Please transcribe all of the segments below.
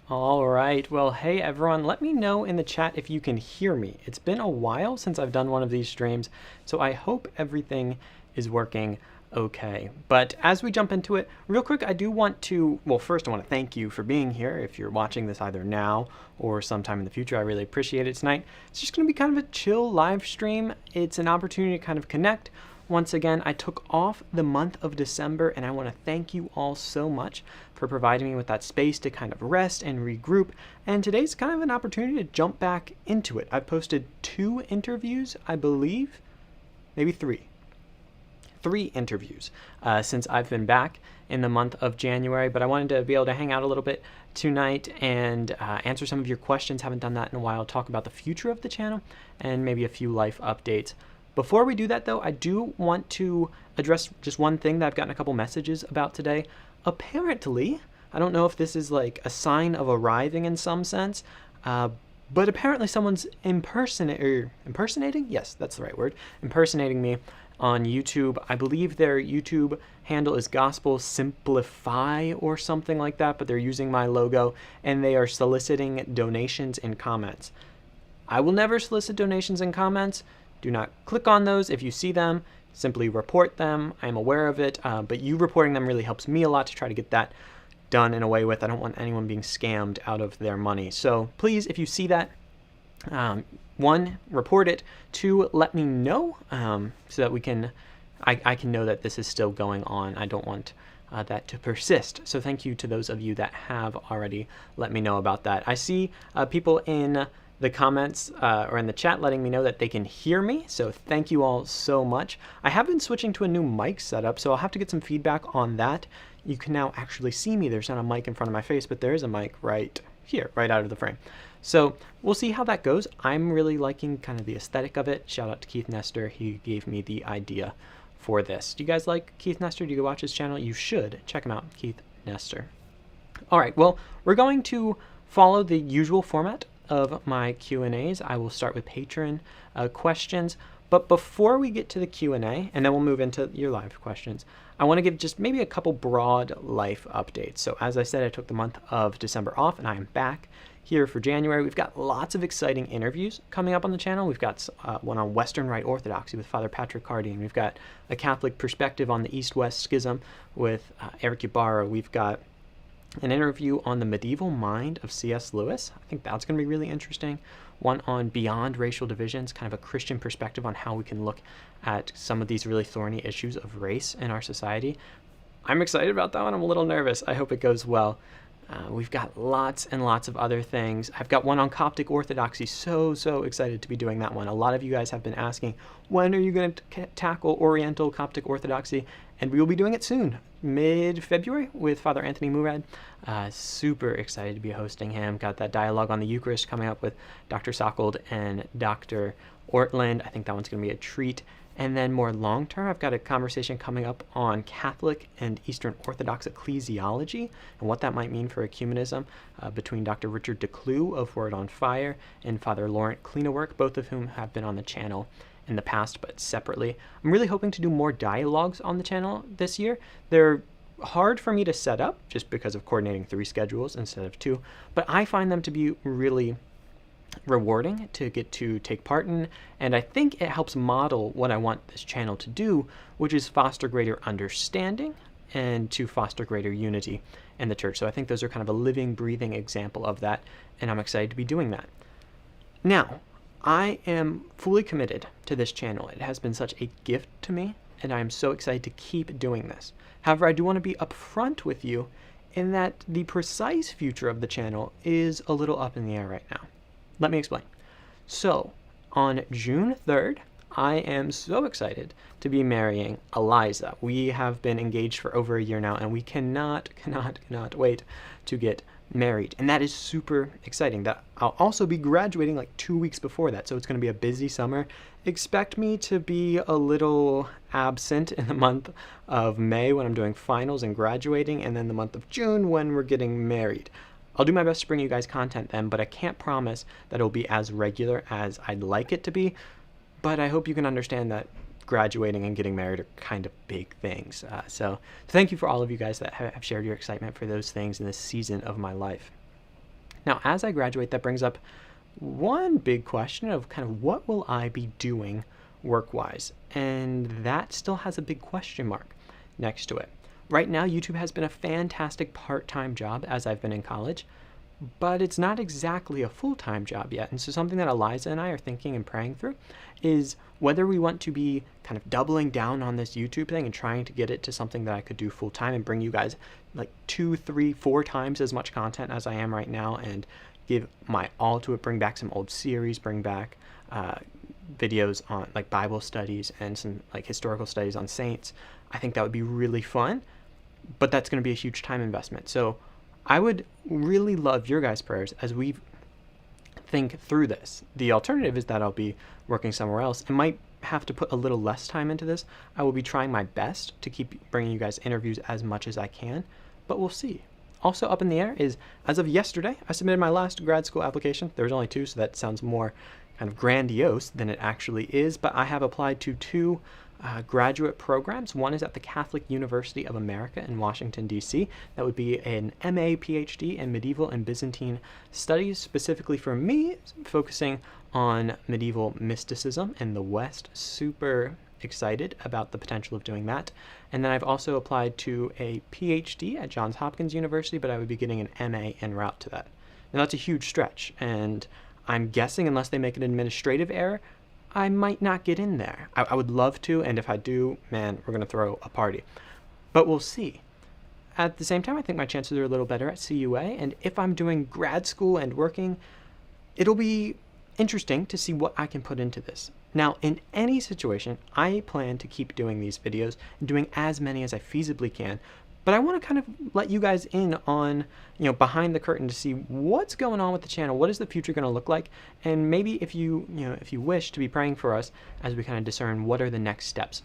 All right. Well, hey everyone, let me know in the chat if you can hear me. It's been a while since I've done one of these streams, so I hope everything is working okay. But as we jump into it, real quick, I do want to, well, first I want to thank you for being here. If you're watching this either now or sometime in the future, I really appreciate it tonight. It's just going to be kind of a chill live stream. It's an opportunity to kind of connect. Once again, I took off the month of December, and I want to thank you all so much for providing me with that space to kind of rest and regroup. And today's kind of an opportunity to jump back into it. I've posted 2 interviews, I believe, maybe 3 interviews since I've been back in the month of January, but I wanted to be able to hang out a little bit tonight and answer some of your questions. Haven't done that in a while. Talk about the future of the channel and maybe a few life updates. Before we do that, though, I do want to address just one thing that I've gotten a couple messages about today. Apparently, I don't know if this is like a sign of arriving in some sense, but apparently someone's impersonating? Yes, that's the right word. Impersonating me on YouTube. I believe their YouTube handle is Gospel Simplify or something like that, but they're using my logo and they are soliciting donations and comments. I will never solicit donations and comments. Do not click on those. If you see them, simply report them. I am aware of it, but you reporting them really helps me a lot to try to get that done in a way with. I don't want anyone being scammed out of their money. So please, if you see that, 1, report it. 2, let me know so that I can know that this is still going on. I don't want that to persist. So thank you to those of you that have already let me know about that. I see people in the comments or in the chat letting me know that they can hear me, so thank you all so much. I have been switching to a new mic setup, so I'll have to get some feedback on that. You can now actually see me. There's not a mic in front of my face, but there is a mic right here, right out of the frame. So we'll see how that goes. I'm really liking kind of the aesthetic of it. Shout out to Keith Nestor. He gave me the idea for this. Do you guys like Keith Nestor? Do you go watch his channel? You should. Check him out, Keith Nestor. All right, well, we're going to follow the usual format of my Q&As. I will start with patron questions, but before we get to the Q&A, and then we'll move into your live questions, I want to give just maybe a couple broad life updates. So as I said, I took the month of December off, and I am back here for January. We've got lots of exciting interviews coming up on the channel. We've got one on Western Rite Orthodoxy with Father Patrick Hardy, and we've got a Catholic perspective on the East-West Schism with Eric Ybarra. We've got an interview on the medieval mind of C.S. Lewis. I think that's going to be really interesting. One on beyond racial divisions, kind of a Christian perspective on how we can look at some of these really thorny issues of race in our society. I'm excited about that one. I'm a little nervous. I hope it goes well. We've got lots and lots of other things. I've got one on Coptic Orthodoxy. So excited to be doing that one. A lot of you guys have been asking, when are you going to tackle Oriental Coptic Orthodoxy? And we will be doing it soon, mid-February, with Father Anthony Murad. Super excited to be hosting him. Got that dialogue on the Eucharist coming up with Dr. Sockold and Dr. Ortland. I think that one's going to be a treat. And then more long-term, I've got a conversation coming up on Catholic and Eastern Orthodox ecclesiology and what that might mean for ecumenism between Dr. Richard DeClue of Word on Fire and Father Laurent Kleenewerk, both of whom have been on the channel in the past, but separately. I'm really hoping to do more dialogues on the channel this year. They're hard for me to set up just because of coordinating 3 schedules instead of 2, but I find them to be really rewarding to get to take part in, and I think it helps model what I want this channel to do, which is foster greater understanding and to foster greater unity in the church. So I think those are kind of a living, breathing example of that, and I'm excited to be doing that. Now, I am fully committed to this channel. It has been such a gift to me, and I am so excited to keep doing this. However, I do want to be upfront with you in that the precise future of the channel is a little up in the air right now. Let me explain. So, on June 3rd, I am so excited to be marrying Eliza. We have been engaged for over a year now, and we cannot wait to get married. And that is super exciting. That I'll also be graduating like 2 weeks before that, so it's going to be a busy summer. Expect me to be a little absent in the month of May when I'm doing finals and graduating, and then the month of June when we're getting married. I'll do my best to bring you guys content then, but I can't promise that it'll be as regular as I'd like it to be. But I hope you can understand that graduating and getting married are kind of big things. So thank you for all of you guys that have shared your excitement for those things in this season of my life. Now, as I graduate, that brings up one big question of kind of what will I be doing work-wise? And that still has a big question mark next to it. Right now, YouTube has been a fantastic part-time job as I've been in college, but it's not exactly a full-time job yet. And so something that Eliza and I are thinking and praying through is whether we want to be kind of doubling down on this YouTube thing and trying to get it to something that I could do full-time and bring you guys like 2, 3, 4 times as much content as I am right now, and give my all to it, bring back some old series, bring back videos on like Bible studies and some like historical studies on saints. I think that would be really fun, but that's going to be a huge time investment. So I would really love your guys' prayers as we think through this. The alternative is that I'll be working somewhere else and might have to put a little less time into this. I will be trying my best to keep bringing you guys interviews as much as I can, but we'll see. Also up in the air is, as of yesterday, I submitted my last grad school application. There was only 2, so that sounds more kind of grandiose than it actually is, but I have applied to 2 graduate programs. One is at the Catholic University of America in Washington, D.C. That would be an MA, PhD in Medieval and Byzantine Studies, specifically for me, focusing on medieval mysticism in the West. Super excited about the potential of doing that. And then I've also applied to a PhD at Johns Hopkins University, but I would be getting an MA en route to that. Now that's a huge stretch, and I'm guessing unless they make an administrative error, I might not get in there. I would love to, and if I do, man, we're going to throw a party. But we'll see. At the same time, I think my chances are a little better at CUA, and if I'm doing grad school and working, it'll be interesting to see what I can put into this. Now, in any situation, I plan to keep doing these videos and doing as many as I feasibly can, but I want to kind of let you guys in on, behind the curtain to see what's going on with the channel. What is the future going to look like? And maybe if you wish to be praying for us as we kind of discern what are the next steps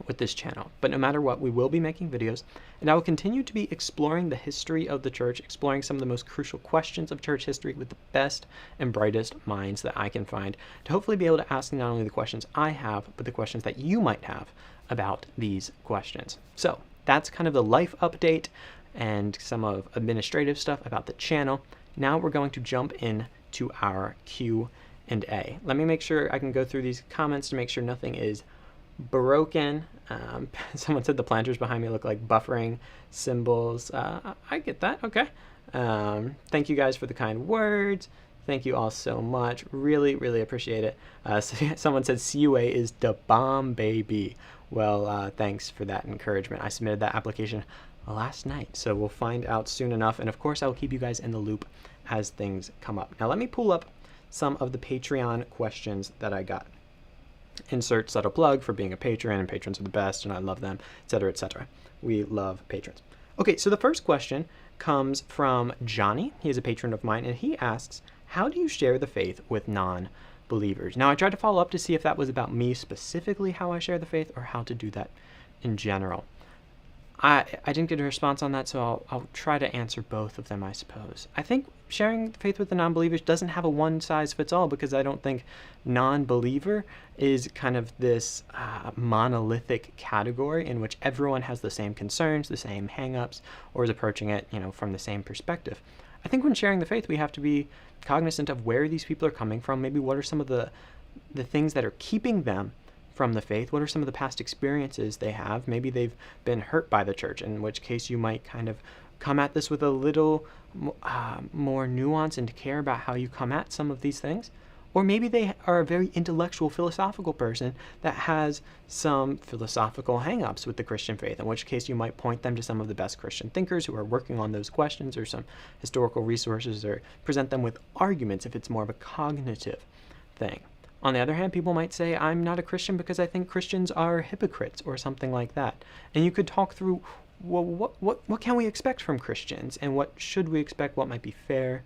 with this channel. But no matter what, we will be making videos, and I will continue to be exploring the history of the church, exploring some of the most crucial questions of church history with the best and brightest minds that I can find, to hopefully be able to ask not only the questions I have, but the questions that you might have about these questions. So that's kind of the life update and some of administrative stuff about the channel. Now we're going to jump in to our Q&A. Let me make sure I can go through these comments to make sure nothing is broken. Someone said the planters behind me look like buffering symbols. I get that. Okay. Thank you guys for the kind words. Thank you all so much. Really, really appreciate it. Someone said CUA is the bomb, baby. Well, thanks for that encouragement. I submitted that application last night, so we'll find out soon enough. And of course, I will keep you guys in the loop as things come up. Now, let me pull up some of the Patreon questions that I got. Insert subtle plug for being a patron, and patrons are the best, and I love them, etc., etc. We love patrons. Okay, so the first question comes from Johnny. He is a patron of mine, and he asks, how do you share the faith with non-believers? Now, I tried to follow up to see if that was about me specifically, how I share the faith, or how to do that in general. I didn't get a response on that, so I'll try to answer both of them, I suppose. I think sharing the faith with the non-believers doesn't have a one-size-fits-all, because I don't think non-believer is kind of this monolithic category in which everyone has the same concerns, the same hang-ups, or is approaching it, from the same perspective. I think when sharing the faith, we have to be cognizant of where these people are coming from. Maybe what are some of the things that are keeping them from the faith? What are some of the past experiences they have? Maybe they've been hurt by the church, in which case you might kind of come at this with a little more nuance and care about how you come at some of these things. Or maybe they are a very intellectual, philosophical person that has some philosophical hang-ups with the Christian faith, in which case you might point them to some of the best Christian thinkers who are working on those questions, or some historical resources, or present them with arguments if it's more of a cognitive thing. On the other hand, people might say, I'm not a Christian because I think Christians are hypocrites, or something like that. And you could talk through, well, what can we expect from Christians, and what should we expect, what might be fair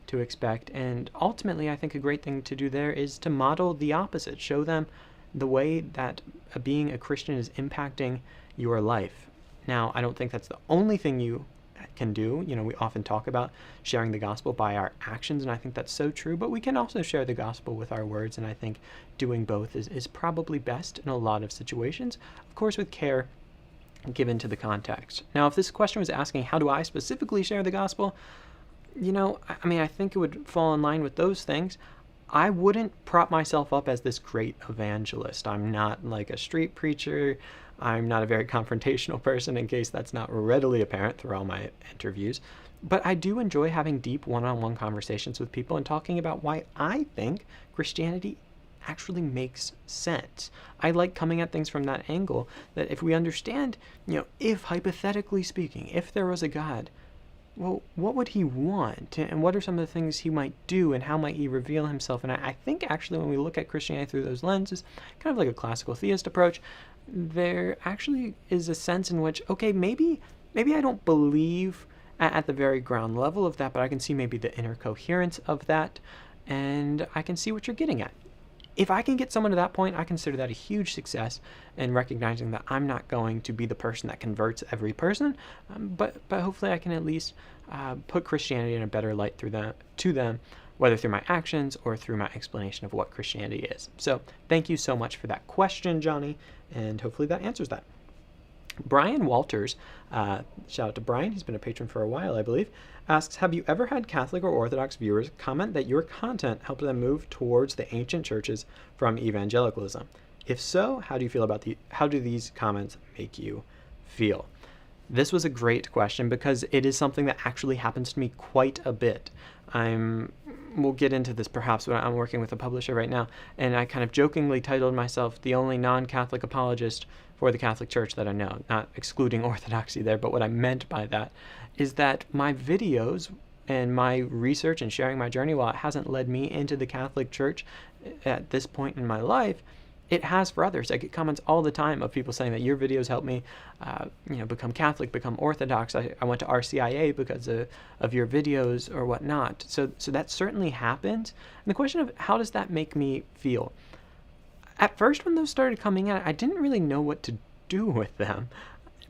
to expect. And ultimately, I think a great thing to do there is to model the opposite. Show them the way that being a Christian is impacting your life. Now, I don't think that's the only thing you can do. We often talk about sharing the gospel by our actions, and I think that's so true, but we can also share the gospel with our words, and I think doing both is probably best in a lot of situations, of course with care given to the context. Now, if this question was asking, how do I specifically share the gospel? I mean, I think it would fall in line with those things. I wouldn't prop myself up as this great evangelist. I'm not like a street preacher. I'm not a very confrontational person, in case that's not readily apparent through all my interviews. But I do enjoy having deep one-on-one conversations with people and talking about why I think Christianity actually makes sense. I like coming at things from that angle, that if we understand, if hypothetically speaking, if there was a God, well, what would he want? And what are some of the things he might do? And how might he reveal himself? And I think actually when we look at Christianity through those lenses, kind of like a classical theist approach, there actually is a sense in which, okay, maybe I don't believe at the very ground level of that, but I can see maybe the inner coherence of that, and I can see what you're getting at. If I can get someone to that point, I consider that a huge success in recognizing that I'm not going to be the person that converts every person, but hopefully I can at least put Christianity in a better light to them, whether through my actions or through my explanation of what Christianity is. So thank you so much for that question, Johnny, and hopefully that answers that. Brian Walters, shout out to Brian, he's been a patron for a while, I believe, asks, have you ever had Catholic or Orthodox viewers comment that your content helped them move towards the ancient churches from evangelicalism? If so, how do these comments make you feel? This was a great question because it is something that actually happens to me quite a bit. We'll get into this perhaps, but I'm working with a publisher right now, and I kind of jokingly titled myself the only non-Catholic apologist for the Catholic Church that I know, not excluding Orthodoxy there, but what I meant by that is that my videos and my research and sharing my journey, while it hasn't led me into the Catholic Church at this point in my life, it has for others. I get comments all the time of people saying that your videos helped me, become Catholic, become Orthodox. I went to RCIA because of your videos or whatnot. So that certainly happens. And the question of how does that make me feel? At first, when those started coming out, I didn't really know what to do with them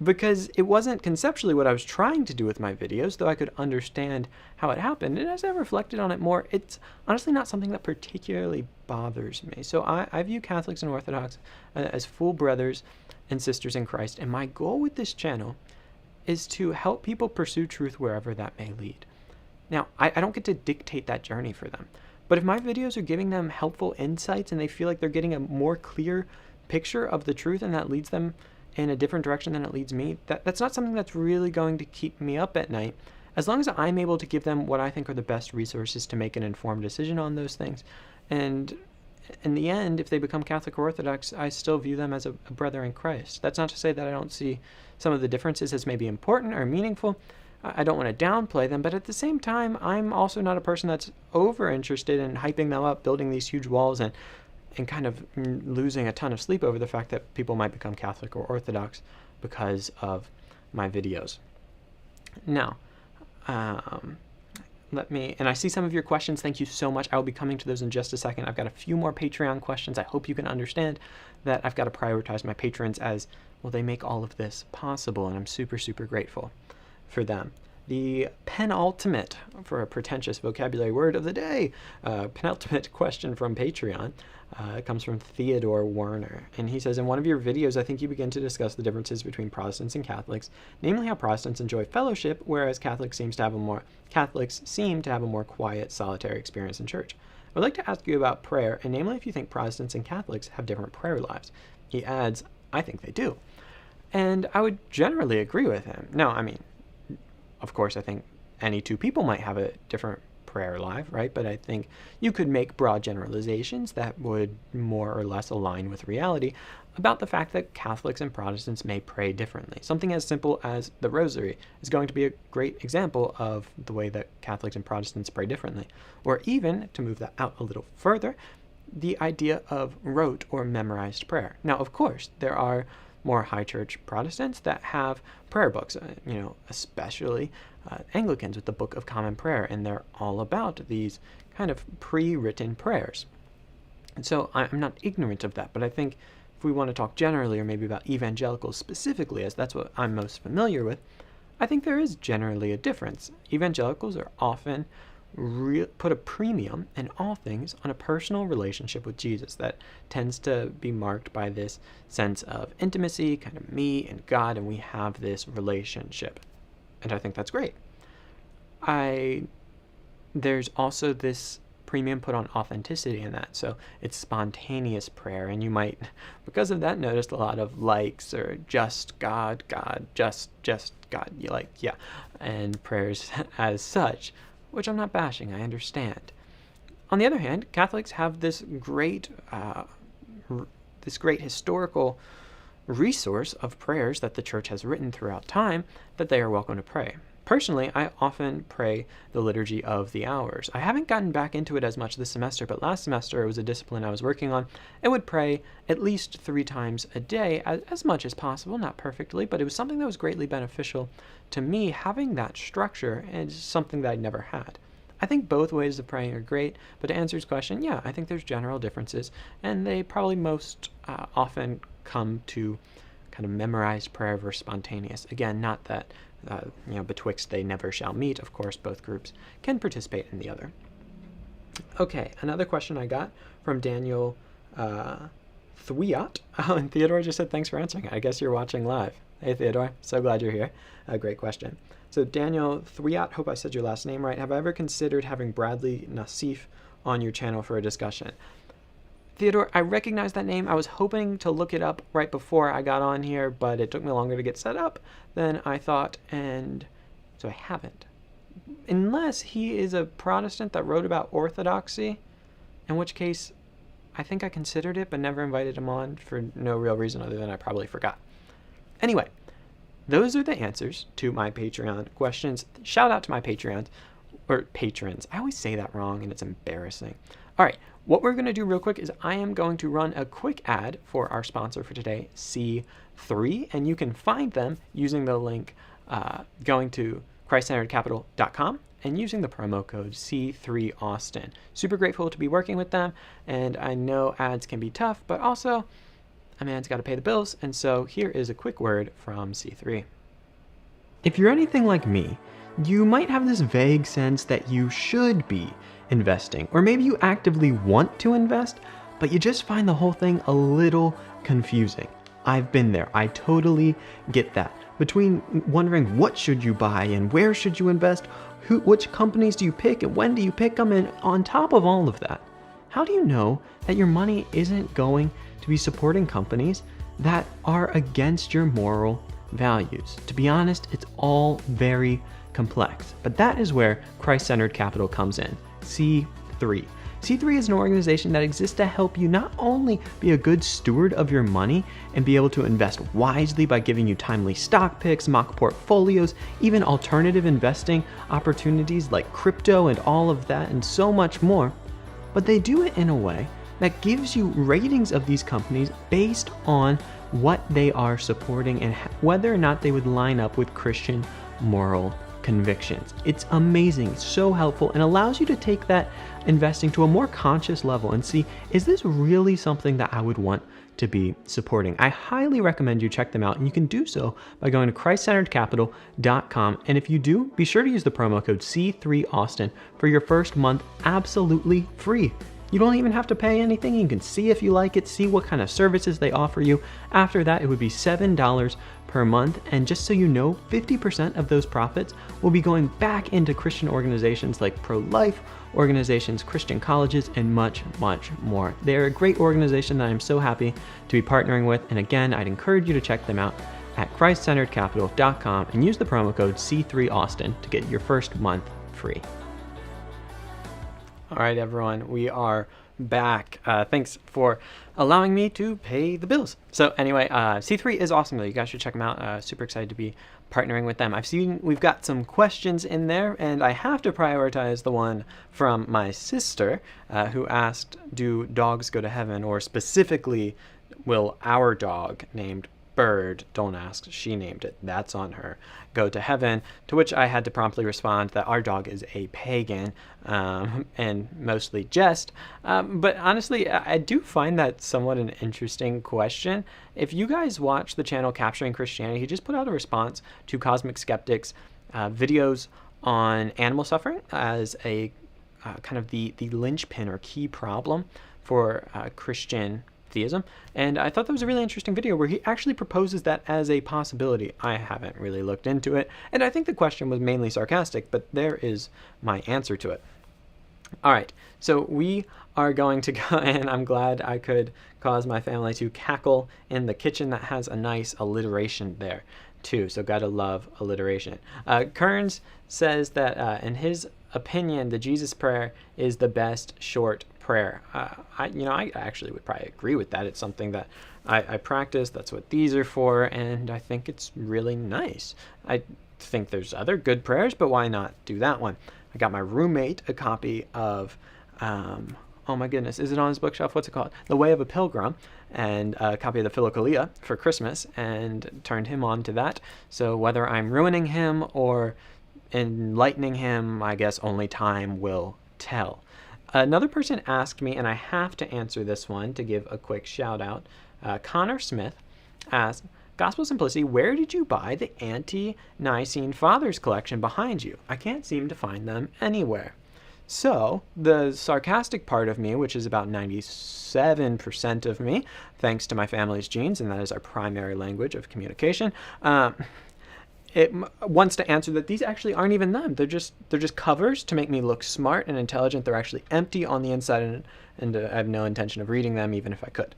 because it wasn't conceptually what I was trying to do with my videos, though I could understand how it happened. And as I reflected on it more, it's honestly not something that particularly bothers me. So I view Catholics and Orthodox as full brothers and sisters in Christ. And my goal with this channel is to help people pursue truth wherever that may lead. Now, I don't get to dictate that journey for them. But if my videos are giving them helpful insights and they feel like they're getting a more clear picture of the truth and that leads them in a different direction than it leads me, that's not something that's really going to keep me up at night. As long as I'm able to give them what I think are the best resources to make an informed decision on those things. And in the end, if they become Catholic or Orthodox, I still view them as a brother in Christ. That's not to say that I don't see some of the differences as maybe important or meaningful. I don't want to downplay them, but at the same time, I'm also not a person that's over interested in hyping them up, building these huge walls, and kind of losing a ton of sleep over the fact that people might become Catholic or Orthodox because of my videos. Now, and I see some of your questions. Thank you so much. I will be coming to those in just a second. I've got a few more Patreon questions. I hope you can understand that I've got to prioritize my patrons as, well, they make all of this possible, and I'm super, super grateful for them. The penultimate, for a pretentious vocabulary word of the day, penultimate question from Patreon comes from Theodore Werner. And he says, in one of your videos, I think you begin to discuss the differences between Protestants and Catholics, namely how Protestants enjoy fellowship, whereas Catholics seem to have a more quiet, solitary experience in church. I would like to ask you about prayer, and namely if you think Protestants and Catholics have different prayer lives. He adds, I think they do. And I would generally agree with him. Now, I mean, of course, I think any two people might have a different prayer life, right? But I think you could make broad generalizations that would more or less align with reality about the fact that Catholics and Protestants may pray differently. Something as simple as the Rosary is going to be a great example of the way that Catholics and Protestants pray differently. Or even, to move that out a little further, the idea of rote or memorized prayer. Now, of course, there are more high church Protestants that have prayer books, especially Anglicans with the Book of Common Prayer, and they're all about these kind of pre-written prayers. And so I'm not ignorant of that, but I think if we want to talk generally, or maybe about evangelicals specifically, as that's what I'm most familiar with, I think there is generally a difference. Evangelicals are often put a premium in all things on a personal relationship with Jesus that tends to be marked by this sense of intimacy, kind of me and God, and we have this relationship. And I think that's great. I there's also this premium put on authenticity in that. So it's spontaneous prayer, and you might, because of that, notice a lot of likes or just God, just God, you like, yeah, and prayers as such, which I'm not bashing, I understand. On the other hand, Catholics have this great historical resource of prayers that the church has written throughout time that they are welcome to pray. Personally, I often pray the Liturgy of the Hours. I haven't gotten back into it as much this semester, but last semester it was a discipline I was working on. I would pray at least 3 times a day, as much as possible, not perfectly, but it was something that was greatly beneficial to me. Having that structure is something that I never had. I think both ways of praying are great, but to answer his question, yeah, I think there's general differences, and they probably most often come to kind of memorized prayer versus spontaneous. Again, not that betwixt they never shall meet. Of course, both groups can participate in the other. Okay, another question I got from Daniel Thwiat. Oh, and Theodore just said, thanks for answering. I guess you're watching live. Hey, Theodore, so glad you're here. Great question. So Daniel Thwiat, hope I said your last name right. Have I ever considered having Bradley Nassif on your channel for a discussion? Theodore, I recognize that name. I was hoping to look it up right before I got on here, but it took me longer to get set up than I thought, and so I haven't. Unless he is a Protestant that wrote about orthodoxy, in which case I think I considered it but never invited him on for no real reason other than I probably forgot. Anyway, those are the answers to my Patreon questions. Shout out to my Patreons, or patrons. I always say that wrong and it's embarrassing. All right, what we're going to do real quick is I am going to run a quick ad for our sponsor for today, C3, and you can find them using the link going to christcenteredcapital.com and using the promo code C3Austin. Super grateful to be working with them, and I know ads can be tough, but also a man's got to pay the bills, and so here is a quick word from C3. If you're anything like me, you might have this vague sense that you should be investing, or maybe you actively want to invest, but you just find the whole thing a little confusing. I've been there. I totally get that. Between wondering what should you buy and where should you invest, which companies do you pick and when do you pick them, and on top of all of that, how do you know that your money isn't going to be supporting companies that are against your moral values? To be honest, it's all very complex, but that is where Christ-Centered Capital comes in. C3. C3 is an organization that exists to help you not only be a good steward of your money and be able to invest wisely by giving you timely stock picks, mock portfolios, even alternative investing opportunities like crypto and all of that and so much more, but they do it in a way that gives you ratings of these companies based on what they are supporting and whether or not they would line up with Christian moral convictions. It's amazing, it's so helpful, and allows you to take that investing to a more conscious level and see, is this really something that I would want to be supporting? I highly recommend you check them out, and you can do so by going to christcenteredcapital.com. And if you do, be sure to use the promo code C3Austin for your first month absolutely free. You don't even have to pay anything. You can see if you like it, see what kind of services they offer you. After that, it would be $7 per month. And just so you know, 50% of those profits will be going back into Christian organizations like pro-life organizations, Christian colleges, and much, much more. They're a great organization that I'm so happy to be partnering with. And again, I'd encourage you to check them out at christcenteredcapital.com and use the promo code C3Austin to get your first month free. All right, everyone, we are back. Thanks for allowing me to pay the bills. So anyway, C3 is awesome, though. You guys should check them out. Super excited to be partnering with them. I've seen we've got some questions in there, and I have to prioritize the one from my sister who asked, do dogs go to heaven? Or specifically, will our dog named Bird, don't ask, she named it, that's on her, go to heaven? To which I had to promptly respond that our dog is a pagan, and mostly jest. But honestly, I do find that somewhat an interesting question. If you guys watch the channel Capturing Christianity, he just put out a response to Cosmic Skeptics' videos on animal suffering as a kind of the linchpin or key problem for Christian theism, and I thought that was a really interesting video where he actually proposes that as a possibility. I haven't really looked into it, and I think the question was mainly sarcastic, but there is my answer to it. All right, so we are going to go, and I'm glad I could cause my family to cackle in the kitchen. That has a nice alliteration there, too, so gotta love alliteration. Kearns says that in his opinion, the Jesus prayer is the best short prayer. I actually would probably agree with that. It's something that I practice. That's what these are for, and I think it's really nice. I think there's other good prayers, but why not do that one? I got my roommate a copy of, oh my goodness, is it on his bookshelf? What's it called? The Way of a Pilgrim, and a copy of the Philokalia for Christmas, and turned him on to that. So whether I'm ruining him or enlightening him, I guess only time will tell. Another person asked me, and I have to answer this one to give a quick shout out. Connor Smith asked, Gospel Simplicity, where did you buy the Ante-Nicene Fathers collection behind you? I can't seem to find them anywhere. So, the sarcastic part of me, which is about 97% of me, thanks to my family's genes, and that is our primary language of communication, it wants to answer that these actually aren't even them. They're just covers to make me look smart and intelligent. They're actually empty on the inside, and I have no intention of reading them, even if I could.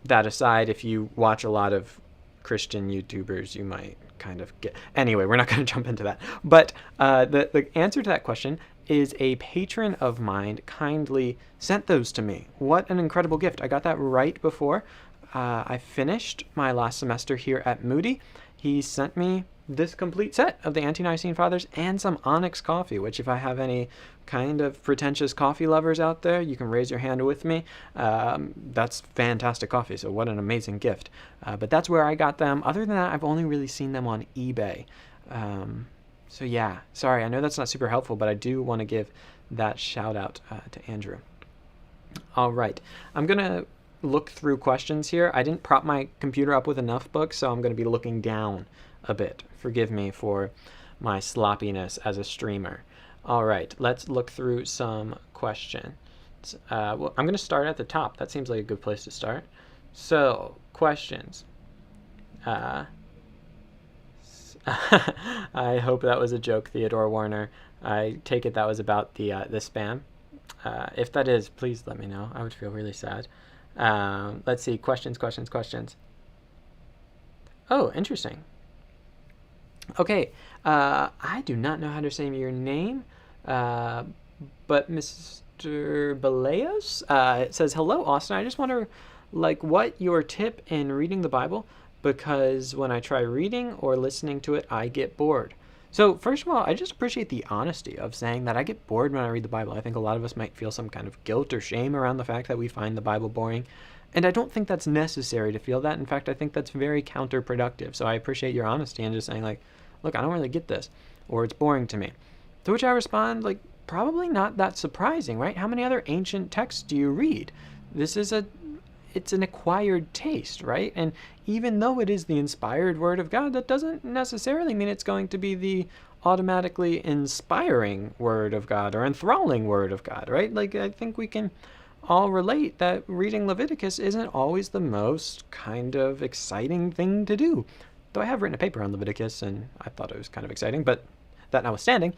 That aside, if you watch a lot of Christian YouTubers, you might kind of get... Anyway, we're not going to jump into that. But the answer to that question is a patron of mine kindly sent those to me. What an incredible gift. I got that right before I finished my last semester here at Moody. He sent me this complete set of the Ante-Nicene Fathers and some Onyx coffee, which if I have any kind of pretentious coffee lovers out there, you can raise your hand with me. That's fantastic coffee, so what an amazing gift. But that's where I got them. Other than that, I've only really seen them on eBay. So yeah, sorry, I know that's not super helpful, but I do want to give that shout out to Andrew. All right, I'm going to look through questions here. I didn't prop my computer up with enough books, so I'm going to be looking down a bit. Forgive me for my sloppiness as a streamer. All right, let's look through some questions. Well, I'm going to start at the top. That seems like a good place to start. So, questions. I hope that was a joke, Theodore Warner. I take it that was about the spam. If that is, please let me know. I would feel really sad. Let's see. Questions. Oh, interesting. Okay. I do not know how to say your name, but Mr. Baleos it says, hello, Austin. I just wonder, what your tip in reading the Bible, because when I try reading or listening to it, I get bored. So first of all, I just appreciate the honesty of saying that I get bored when I read the Bible. I think a lot of us might feel some kind of guilt or shame around the fact that we find the Bible boring. And I don't think that's necessary to feel that. In fact, I think that's very counterproductive. So I appreciate your honesty and just saying look, I don't really get this, or it's boring to me. To which I respond, probably not that surprising, right? How many other ancient texts do you read? It's an acquired taste, right? And even though it is the inspired word of God, that doesn't necessarily mean it's going to be the automatically inspiring word of God or enthralling word of God, right? I think we can all relate that reading Leviticus isn't always the most kind of exciting thing to do. Though I have written a paper on Leviticus, and I thought it was kind of exciting, but that notwithstanding,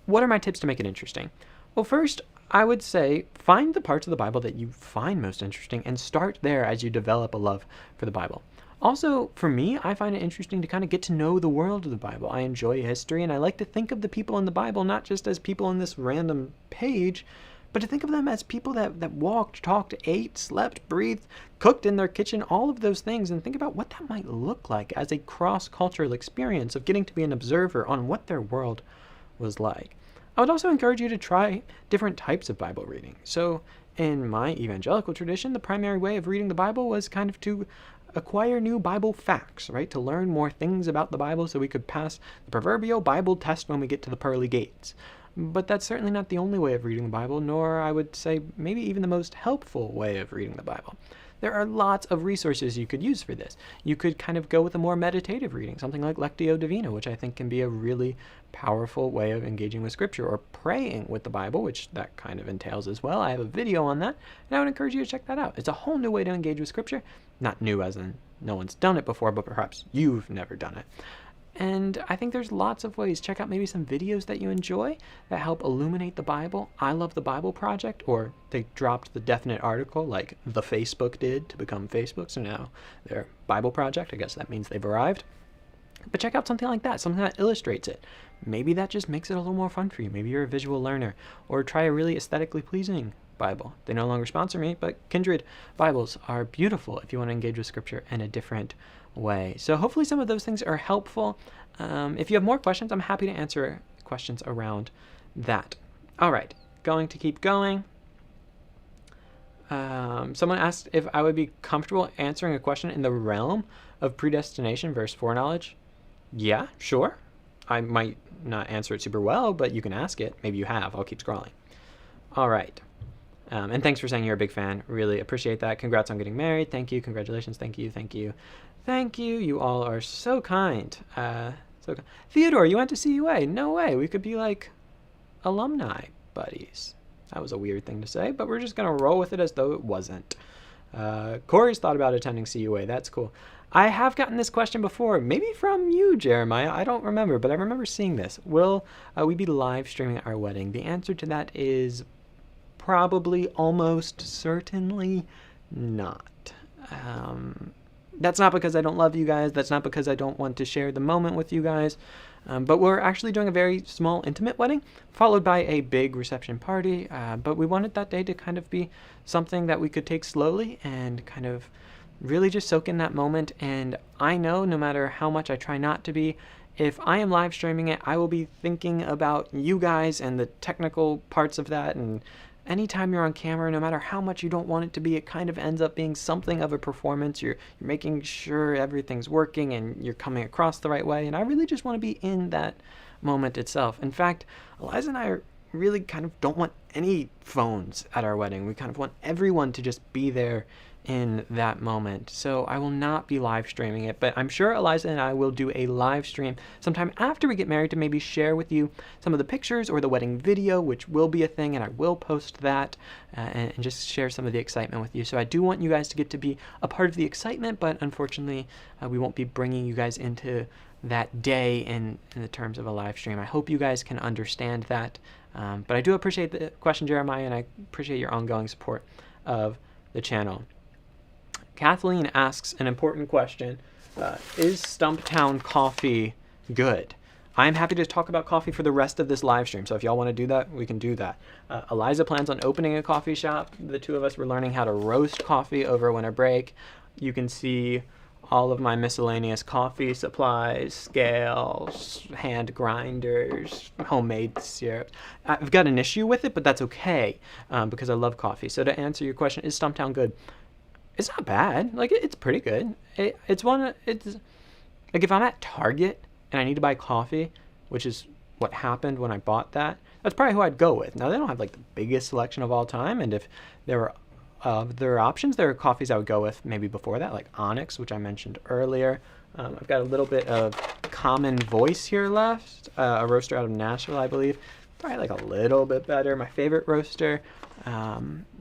what are my tips to make it interesting? Well, first, I would say find the parts of the Bible that you find most interesting and start there as you develop a love for the Bible. Also, for me, I find it interesting to kind of get to know the world of the Bible. I enjoy history, and I like to think of the people in the Bible not just as people in this random page, but to think of them as people that walked, talked, ate, slept, breathed, cooked in their kitchen, all of those things, and think about what that might look like as a cross-cultural experience of getting to be an observer on what their world was like. I would also encourage you to try different types of Bible reading. So in my evangelical tradition, the primary way of reading the Bible was kind of to acquire new Bible facts, right? To learn more things about the Bible so we could pass the proverbial Bible test when we get to the pearly gates. But that's certainly not the only way of reading the Bible, nor I would say maybe even the most helpful way of reading the Bible. There are lots of resources you could use for this. You could kind of go with a more meditative reading, something like Lectio Divina, which I think can be a really powerful way of engaging with Scripture, or praying with the Bible, which that kind of entails as well. I have a video on that, and I would encourage you to check that out. It's a whole new way to engage with Scripture. Not new as in no one's done it before, but perhaps you've never done it. And I think there's lots of ways. Check out maybe some videos that you enjoy that help illuminate the Bible. I Love the Bible Project, or they dropped the definite article like the Facebook did to become Facebook. So now they're Bible Project. I guess that means they've arrived. But check out something like that, something that illustrates it. Maybe that just makes it a little more fun for you. Maybe you're a visual learner. Or try a really aesthetically pleasing Bible. They no longer sponsor me, but Kindred Bibles are beautiful if you want to engage with Scripture in a different way. So hopefully some of those things are helpful. If you have more questions, I'm happy to answer questions around that. All right, going to keep going. Someone asked if I would be comfortable answering a question in the realm of predestination versus foreknowledge. Yeah, sure. I might not answer it super well, but you can ask it. Maybe you have. I'll keep scrolling. All right. And thanks for saying you're a big fan. Really appreciate that. Congrats on getting married. Thank you. Congratulations. Thank you. Thank you. Thank you. You all are so kind. Theodore, you went to CUA. No way. We could be like alumni buddies. That was a weird thing to say, but we're just going to roll with it as though it wasn't. Corey's thought about attending CUA. That's cool. I have gotten this question before, maybe from you, Jeremiah. I don't remember, but I remember seeing this. Will we be live streaming our wedding? The answer to that is probably, almost certainly not. That's not because I don't love you guys. That's not because I don't want to share the moment with you guys. But we're actually doing a very small, intimate wedding, followed by a big reception party. But we wanted that day to kind of be something that we could take slowly and kind of really just soak in that moment. And I know no matter how much I try not to be, if I am live streaming it, I will be thinking about you guys and the technical parts of that. And anytime you're on camera, no matter how much you don't want it to be, it kind of ends up being something of a performance. You're making sure everything's working and you're coming across the right way. And I really just want to be in that moment itself. In fact, Eliza and I really kind of don't want any phones at our wedding. We kind of want everyone to just be there in that moment. So I will not be live streaming it, but I'm sure Eliza and I will do a live stream sometime after we get married to maybe share with you some of the pictures or the wedding video, which will be a thing, and I will post that and just share some of the excitement with you. So I do want you guys to get to be a part of the excitement, but unfortunately we won't be bringing you guys into that day in the terms of a live stream. I hope you guys can understand that. But I do appreciate the question, Jeremiah, and I appreciate your ongoing support of the channel. Kathleen asks an important question. Is Stumptown coffee good? I'm happy to talk about coffee for the rest of this live stream, so if y'all want to do that, we can do that. Eliza plans on opening a coffee shop. The two of us were learning how to roast coffee over winter break. You can see all of my miscellaneous coffee supplies, scales, hand grinders, homemade syrup. I've got an issue with it, but that's okay because I love coffee. So to answer your question, is Stumptown good? It's not bad. Like, it's pretty good. It's like if I'm at Target and I need to buy coffee, which is what happened when I bought that, that's probably who I'd go with. Now, they don't have like the biggest selection of all time, and if there were other options, there are coffees I would go with maybe before that, like Onyx, which I mentioned earlier. I've got a little bit of Common Voice here left, a roaster out of Nashville, I believe. Probably like a little bit better. My favorite roaster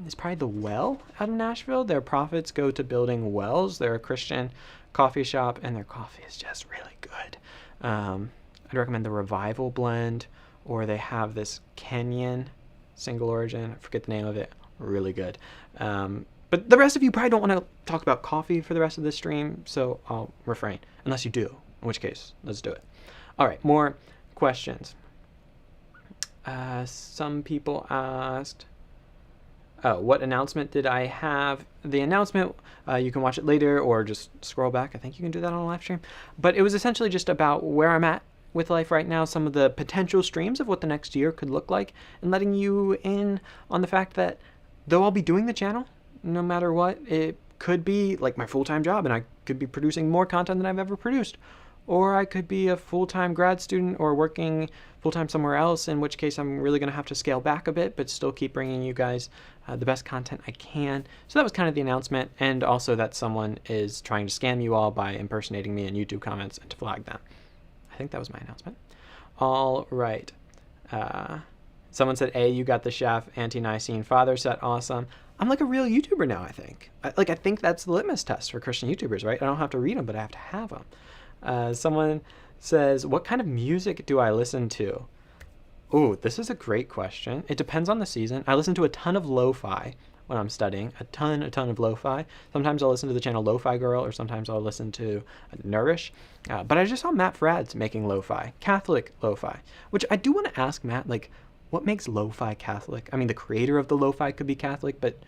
is probably the Well out of Nashville. Their profits go to building wells. They're a Christian coffee shop, and their coffee is just really good. I'd recommend the Revival blend, or they have this Kenyan single origin. I forget the name of it. Really good. But the rest of you probably don't want to talk about coffee for the rest of this stream, so I'll refrain, unless you do, in which case, let's do it. All right, more questions. Some people asked, what announcement did I have? The announcement, you can watch it later or just scroll back. I think you can do that on a live stream. But it was essentially just about where I'm at with life right now, some of the potential streams of what the next year could look like, and letting you in on the fact that though I'll be doing the channel, no matter what, it could be like my full-time job, and I could be producing more content than I've ever produced. Or I could be a full-time grad student or working full-time somewhere else, in which case I'm really going to have to scale back a bit, but still keep bringing you guys the best content I can. So that was kind of the announcement, and also that someone is trying to scam you all by impersonating me in YouTube comments and to flag them. I think that was my announcement. All right. Someone said, "Hey, you got the chef anti-Nicene father set. Awesome." I'm like a real YouTuber now, I think. I think that's the litmus test for Christian YouTubers, right? I don't have to read them, but I have to have them. Someone says, what kind of music do I listen to? Oh, this is a great question. It depends on the season. I listen to a ton of lo-fi when I'm studying, a ton of lo-fi. Sometimes I'll listen to the channel Lo-Fi Girl, or sometimes I'll listen to Nourish. But I just saw Matt Fradd's making lo-fi, Catholic lo-fi, which I do want to ask Matt, like, what makes lo-fi Catholic? I mean, the creator of the lo-fi could be Catholic, but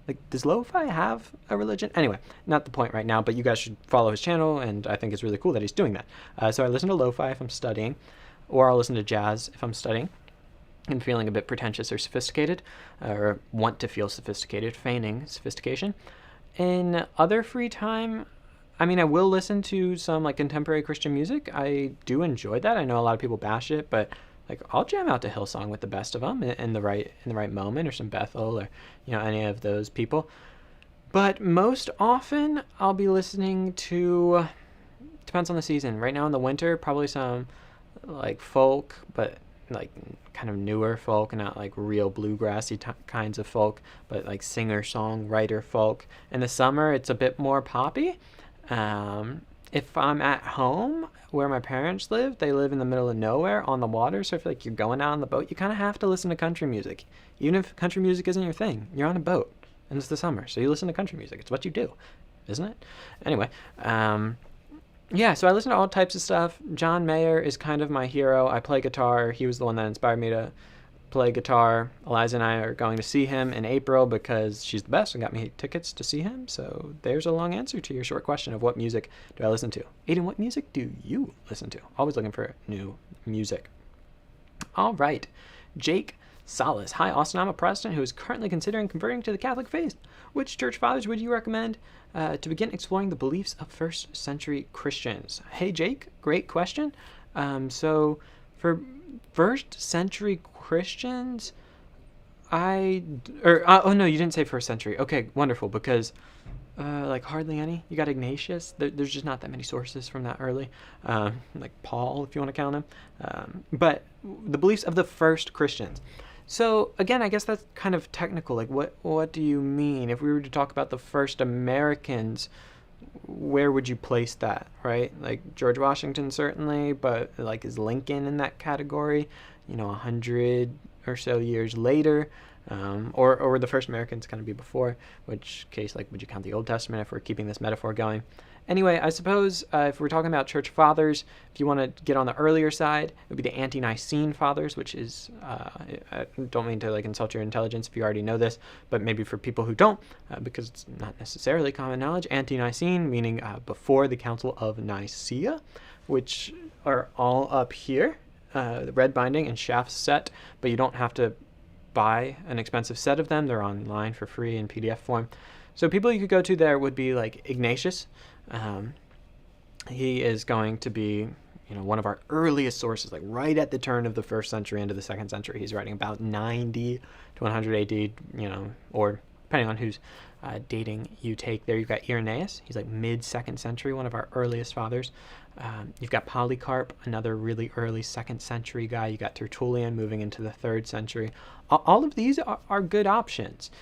like, does lo-fi have a religion? Anyway, not the point right now, but you guys should follow his channel, and I think it's really cool that he's doing that. So I listen to lo-fi if I'm studying, or I'll listen to jazz if I'm studying and feeling a bit pretentious or sophisticated, or want to feel sophisticated, feigning sophistication. In other free time, I mean, I will listen to some like contemporary Christian music. I do enjoy that. I know a lot of people bash it, but like, I'll jam out to Hillsong with the best of them in the right moment, or some Bethel, or any of those people. But most often I'll be listening to, depends on the season. Right now in the winter, probably some like folk, but like kind of newer folk, not like real bluegrassy kinds of folk, but like singer-songwriter folk. In the summer, it's a bit more poppy. If I'm at home where my parents live, they live in the middle of nowhere on the water, so if like you're going out on the boat, you kind of have to listen to country music. Even if country music isn't your thing, you're on a boat and it's the summer, so you listen to country music. It's what you do, isn't it? Anyway, yeah, so I listen to all types of stuff. John Mayer is kind of my hero. I play guitar. He was the one that inspired me to play guitar. Eliza and I are going to see him in April because she's the best and got me tickets to see him. So there's a long answer to your short question of what music do I listen to. Aiden, what music do you listen to? Always looking for new music. All right. Jake Salas. Hi, Austin. I'm a Protestant who is currently considering converting to the Catholic faith. Which church fathers would you recommend to begin exploring the beliefs of first century Christians? Hey, Jake, great question. So for first century Christians, oh no, you didn't say first century. Okay, wonderful, because like hardly any. You got Ignatius. There's just not that many sources from that early. Like Paul, if you want to count him. But the beliefs of the first Christians. So again, I guess that's kind of technical. Like, what do you mean? If we were to talk about the first Americans, where would you place that, right? Like George Washington, certainly, but like, is Lincoln in that category? 100 or so years later, or the first Americans kind of be before, which case, like, would you count the Old Testament if we're keeping this metaphor going? Anyway, I suppose if we're talking about church fathers, if you want to get on the earlier side, it would be the Ante-Nicene fathers, which is, I don't mean to like insult your intelligence if you already know this, but maybe for people who don't, because it's not necessarily common knowledge, Ante-Nicene meaning before the Council of Nicaea, which are all up here, the red binding and shafts set, but you don't have to buy an expensive set of them. They're online for free in PDF form. So people you could go to there would be like Ignatius. He is going to be, one of our earliest sources, like right at the turn of the first century into the second century. He's writing about 90 to 100 AD, or depending on whose dating you take there. You've got Irenaeus. He's like mid-second century, one of our earliest fathers. You've got Polycarp, another really early second century guy. You got Tertullian moving into the third century. All of these are good options.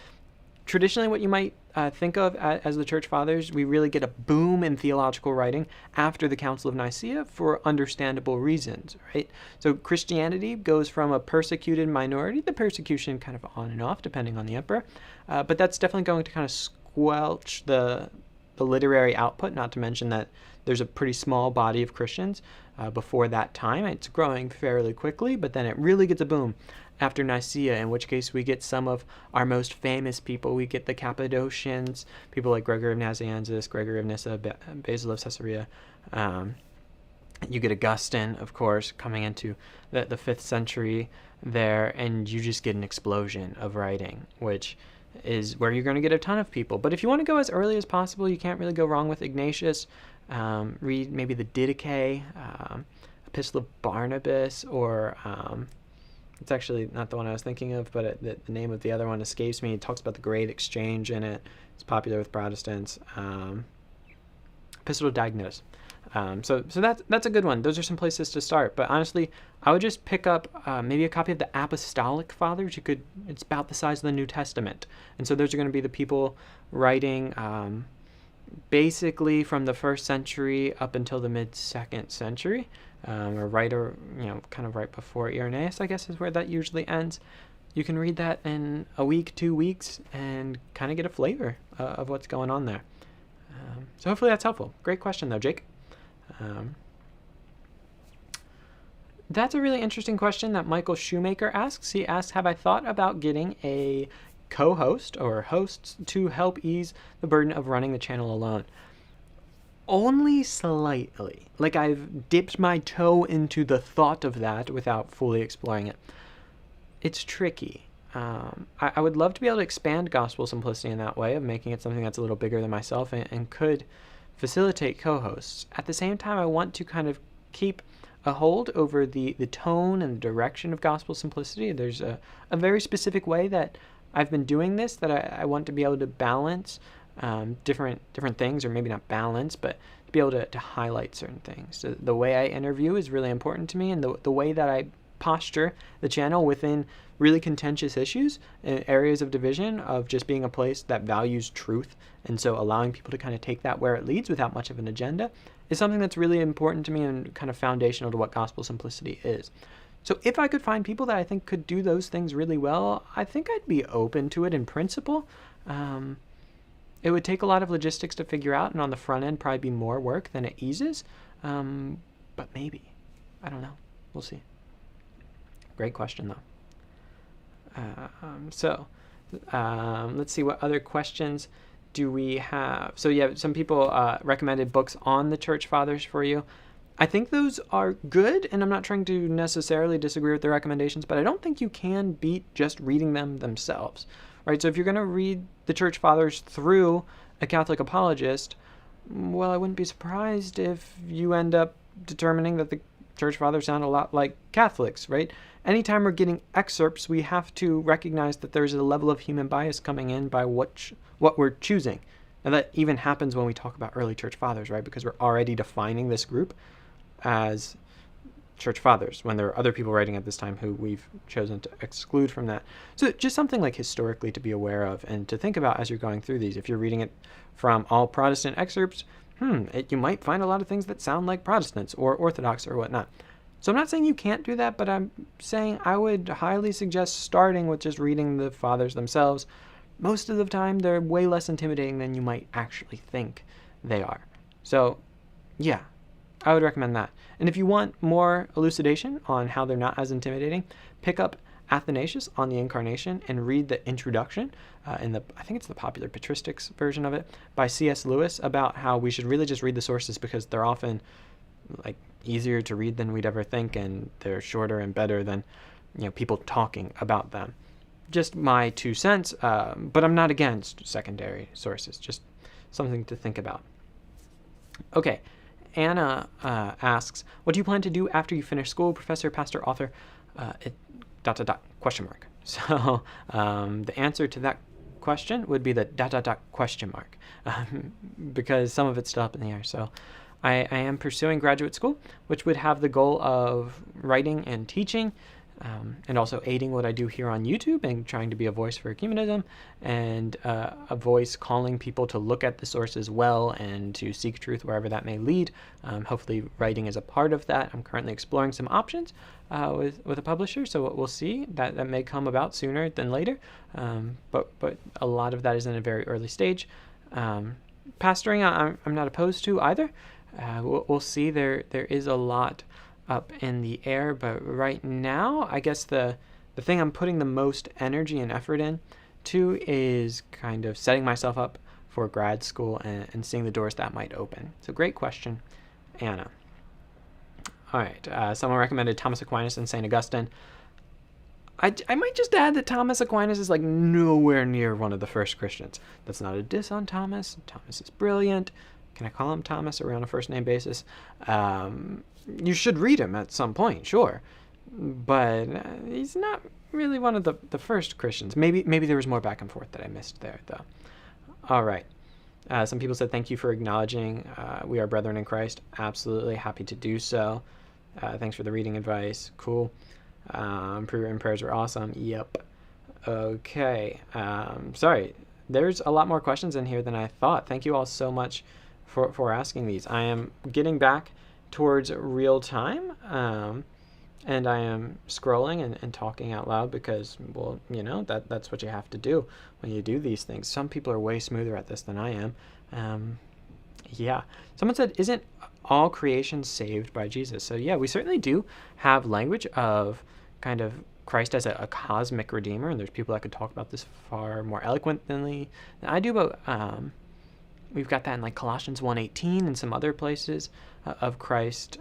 Traditionally, what you might think of as the church fathers, we really get a boom in theological writing after the Council of Nicaea for understandable reasons, right? So Christianity goes from a persecuted minority, the persecution kind of on and off depending on the emperor, but that's definitely going to kind of squelch the literary output, not to mention that there's a pretty small body of Christians before that time. It's growing fairly quickly, but then it really gets a boom after Nicaea, in which case we get some of our most famous people. We get the Cappadocians, people like Gregory of Nazianzus, Gregory of Nyssa, Basil of Caesarea. You get Augustine, of course, coming into the 5th century there, and you just get an explosion of writing, which is where you're going to get a ton of people. But if you want to go as early as possible, you can't really go wrong with Ignatius. Read maybe the Didache, Epistle of Barnabas, or it's actually not the one I was thinking of, but the name of the other one escapes me. It talks about the Great Exchange in it. It's popular with Protestants. Epistle of Diognetus. So that's a good one. Those are some places to start. But honestly, I would just pick up maybe a copy of the Apostolic Fathers. It's about the size of the New Testament. And so those are going to be the people writing basically from the 1st century up until the mid-2nd century, kind of right before Irenaeus, I guess, is where that usually ends. You can read that in a week, 2 weeks, and kind of get a flavor of what's going on there. So hopefully that's helpful. Great question, though, Jake. That's a really interesting question that Michael Shoemaker asks. He asks, have I thought about getting a co-host or hosts to help ease the burden of running the channel alone? Only slightly. Like, I've dipped my toe into the thought of that without fully exploring it. It's tricky. I would love to be able to expand gospel simplicity in that way, of making it something that's a little bigger than myself and could facilitate co-hosts. At the same time, I want to kind of keep a hold over the tone and the direction of gospel simplicity. There's a very specific way that I've been doing this that I want to be able to balance different things, or maybe not balance, but to be able to highlight certain things. So the way I interview is really important to me, and the way that I posture the channel within really contentious issues and areas of division, of just being a place that values truth, and so allowing people to kind of take that where it leads without much of an agenda, is something that's really important to me and kind of foundational to what gospel simplicity is. So if I could find people that I think could do those things really well, I think I'd be open to it in principle. It would take a lot of logistics to figure out, and on the front end probably be more work than it eases. But maybe. I don't know. We'll see. Great question, though. Let's see, what other questions do we have? So yeah, some people recommended books on the church fathers for you. I think those are good, and I'm not trying to necessarily disagree with the recommendations, but I don't think you can beat just reading them themselves, right? So if you're going to read the church fathers through a Catholic apologist, well, I wouldn't be surprised if you end up determining that the church fathers sound a lot like Catholics, right? Anytime we're getting excerpts, we have to recognize that there's a level of human bias coming in by what we're choosing. And that even happens when we talk about early church fathers, right? Because we're already defining this group as church fathers, when there are other people writing at this time who we've chosen to exclude from that. So just something like historically to be aware of and to think about as you're going through these. If you're reading it from all Protestant excerpts, you might find a lot of things that sound like Protestants or Orthodox or whatnot. So I'm not saying you can't do that, but I'm saying I would highly suggest starting with just reading the fathers themselves. Most of the time, they're way less intimidating than you might actually think they are. So, yeah, I would recommend that. And if you want more elucidation on how they're not as intimidating, pick up Athanasius on the Incarnation and read the introduction I think it's the Popular Patristics version of it by C.S. Lewis, about how we should really just read the sources because they're often like easier to read than we'd ever think, and they're shorter and better than people talking about them. Just my 2 cents, but I'm not against secondary sources, just something to think about. Okay, Anna asks, what do you plan to do after you finish school? Professor, pastor, author, ... question mark. So the answer to that question would be the ... question mark, because some of it's still up in the air. So I am pursuing graduate school, which would have the goal of writing and teaching, and also aiding what I do here on YouTube and trying to be a voice for ecumenism, and a voice calling people to look at the sources well and to seek truth wherever that may lead. Hopefully writing is a part of that. I'm currently exploring some options with a publisher, so we'll see. That may come about sooner than later, but a lot of that is in a very early stage. Pastoring, I'm not opposed to either. We'll see. There is a lot up in the air, but right now I guess the thing I'm putting the most energy and effort in to is kind of setting myself up for grad school and seeing the doors that might open. So great question, Anna. All right, someone recommended Thomas Aquinas and St. Augustine. I might just add that Thomas Aquinas is like nowhere near one of the first Christians. That's not a diss on Thomas. Thomas is brilliant. Can I call him Thomas? Are we on a first name basis? You should read him at some point, sure. But he's not really one of the first Christians. Maybe there was more back and forth that I missed there, though. All right. Some people said, thank you for acknowledging we are brethren in Christ. Absolutely happy to do so. Thanks for the reading advice. Cool. Prayer and prayers were awesome. Yep. Okay. Sorry. there's a lot more questions in here than I thought. Thank you all so much for asking these. I am getting back towards real time, and I am scrolling and talking out loud because, well, that's what you have to do when you do these things. Some people are way smoother at this than I am. Yeah. Someone said, isn't all creation saved by Jesus? So yeah, we certainly do have language of kind of Christ as a cosmic redeemer, and there's people that could talk about this far more eloquently than I do, but we've got that in like Colossians 1:18 and some other places of Christ,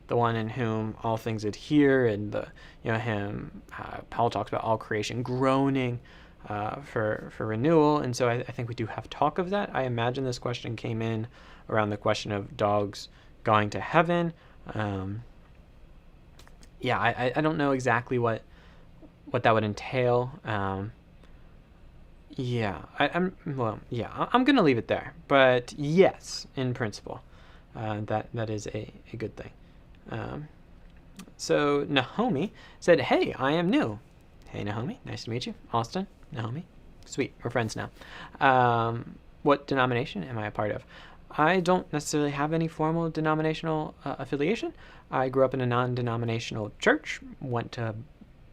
the one in whom all things adhere, and Paul talks about all creation groaning for renewal, and so I think we do have talk of that. I imagine this question came in around the question of dogs going to heaven. I don't know exactly what that would entail. I'm gonna leave it there. But yes, in principle, that is a good thing. So Naomi said, "Hey, I am new." Hey, Naomi, nice to meet you. Austin, Naomi, sweet, we're friends now. What denomination am I a part of? I don't necessarily have any formal denominational affiliation. I grew up in a non-denominational church, went to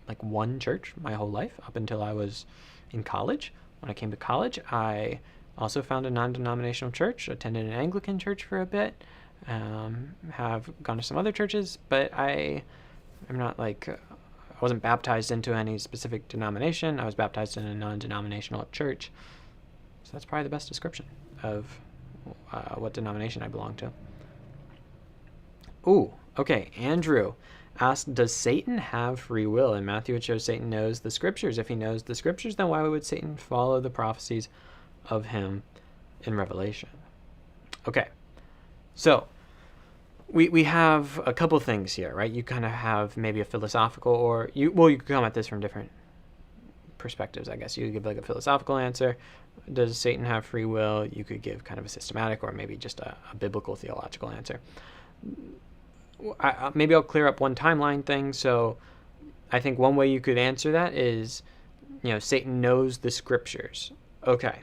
like one church my whole life up until I was in college. When I came to college, I also found a non-denominational church, attended an Anglican church for a bit, have gone to some other churches, but I'm not I wasn't baptized into any specific denomination. I was baptized in a non-denominational church. So that's probably the best description of what denomination I belong to. Ooh, okay. Andrew asked, does Satan have free will? In Matthew, it shows Satan knows the scriptures. If he knows the scriptures, then why would Satan follow the prophecies of him in Revelation? Okay, so we have a couple things here, right? You kind of have maybe a philosophical, or you could come at this from different perspectives, I guess. You could give like a philosophical answer. Does Satan have free will? You could give kind of a systematic, or maybe just a biblical theological answer. Maybe I'll clear up one timeline thing. So I think one way you could answer that is, Satan knows the scriptures. Okay.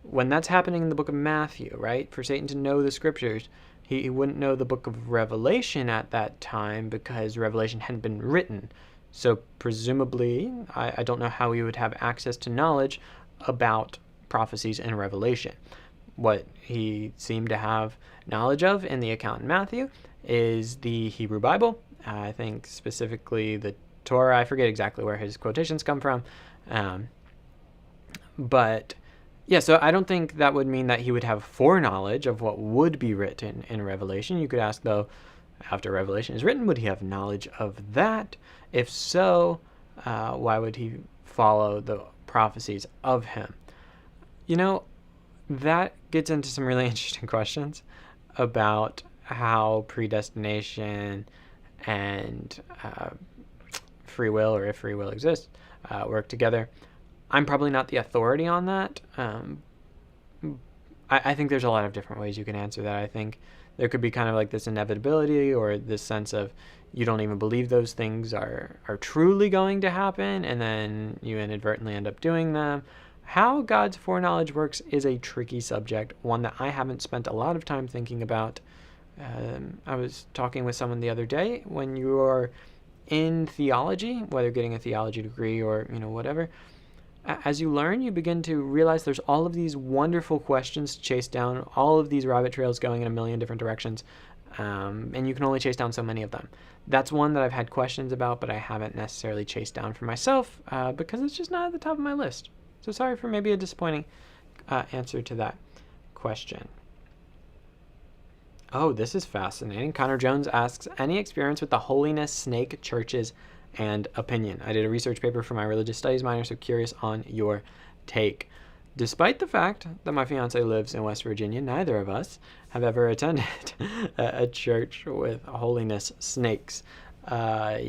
When that's happening in the book of Matthew, right? For Satan to know the scriptures, he wouldn't know the book of Revelation at that time because Revelation hadn't been written. So presumably, I don't know how he would have access to knowledge about prophecies in Revelation. What he seemed to have knowledge of in the account in Matthew is the Hebrew Bible. I think specifically the Torah. I forget exactly where his quotations come from. But yeah, so I don't think that would mean that he would have foreknowledge of what would be written in Revelation. You could ask, though, after Revelation is written, would he have knowledge of that? If so, why would he follow the prophecies of him? That gets into some really interesting questions about how predestination and free will, or if free will exists, work together. I'm probably not the authority on that. I think there's a lot of different ways you can answer that. I think there could be kind of like this inevitability, or this sense of you don't even believe those things are truly going to happen, and then you inadvertently end up doing them. How God's foreknowledge works is a tricky subject, one that I haven't spent a lot of time thinking about. I was talking with someone the other day, when you're in theology, whether getting a theology degree or whatever, as you learn, you begin to realize there's all of these wonderful questions to chase down, all of these rabbit trails going in a million different directions, and you can only chase down so many of them. That's one that I've had questions about, but I haven't necessarily chased down for myself because it's just not at the top of my list. So sorry for maybe a disappointing answer to that question. Oh, this is fascinating. Connor Jones asks, any experience with the holiness snake churches and opinion? I did a research paper for my religious studies minor, so curious on your take. Despite the fact that my fiance lives in West Virginia, neither of us have ever attended a church with holiness snakes. So I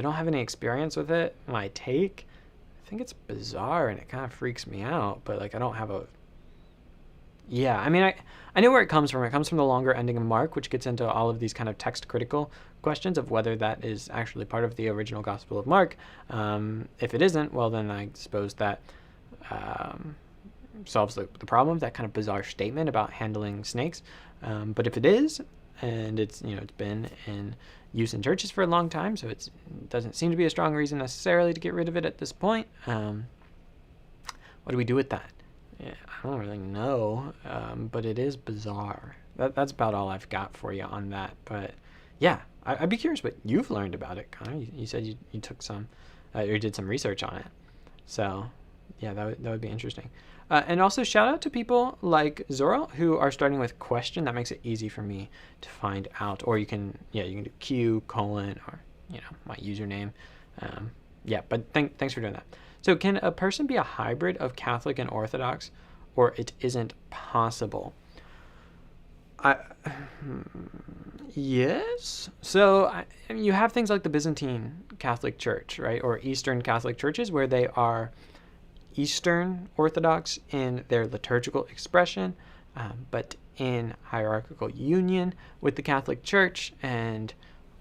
don't have any experience with it. My take, I think it's bizarre and it kind of freaks me out, but I don't have a... Yeah, I know where it comes from. It comes from the longer ending of Mark, which gets into all of these kind of text critical questions of whether that is actually part of the original Gospel of Mark. If it isn't, well, then I suppose that solves the problem of that kind of bizarre statement about handling snakes. But if it is, and it's it's been in use in churches for a long time, so it doesn't seem to be a strong reason necessarily to get rid of it at this point. What do we do with that? Yeah, I don't really know, but it is bizarre. That's about all I've got for you on that. But yeah, I'd be curious what you've learned about it, Connor. You said you took some, or did some research on it. So yeah, that would be interesting. And also shout out to people like Zorel who are starting with question. That makes it easy for me to find out. Or you can do Q, colon, or my username. But thanks for doing that. So can a person be a hybrid of Catholic and Orthodox, or it isn't possible? Yes. So you have things like the Byzantine Catholic Church, right, or Eastern Catholic churches, where they are Eastern Orthodox in their liturgical expression, but in hierarchical union with the Catholic Church, and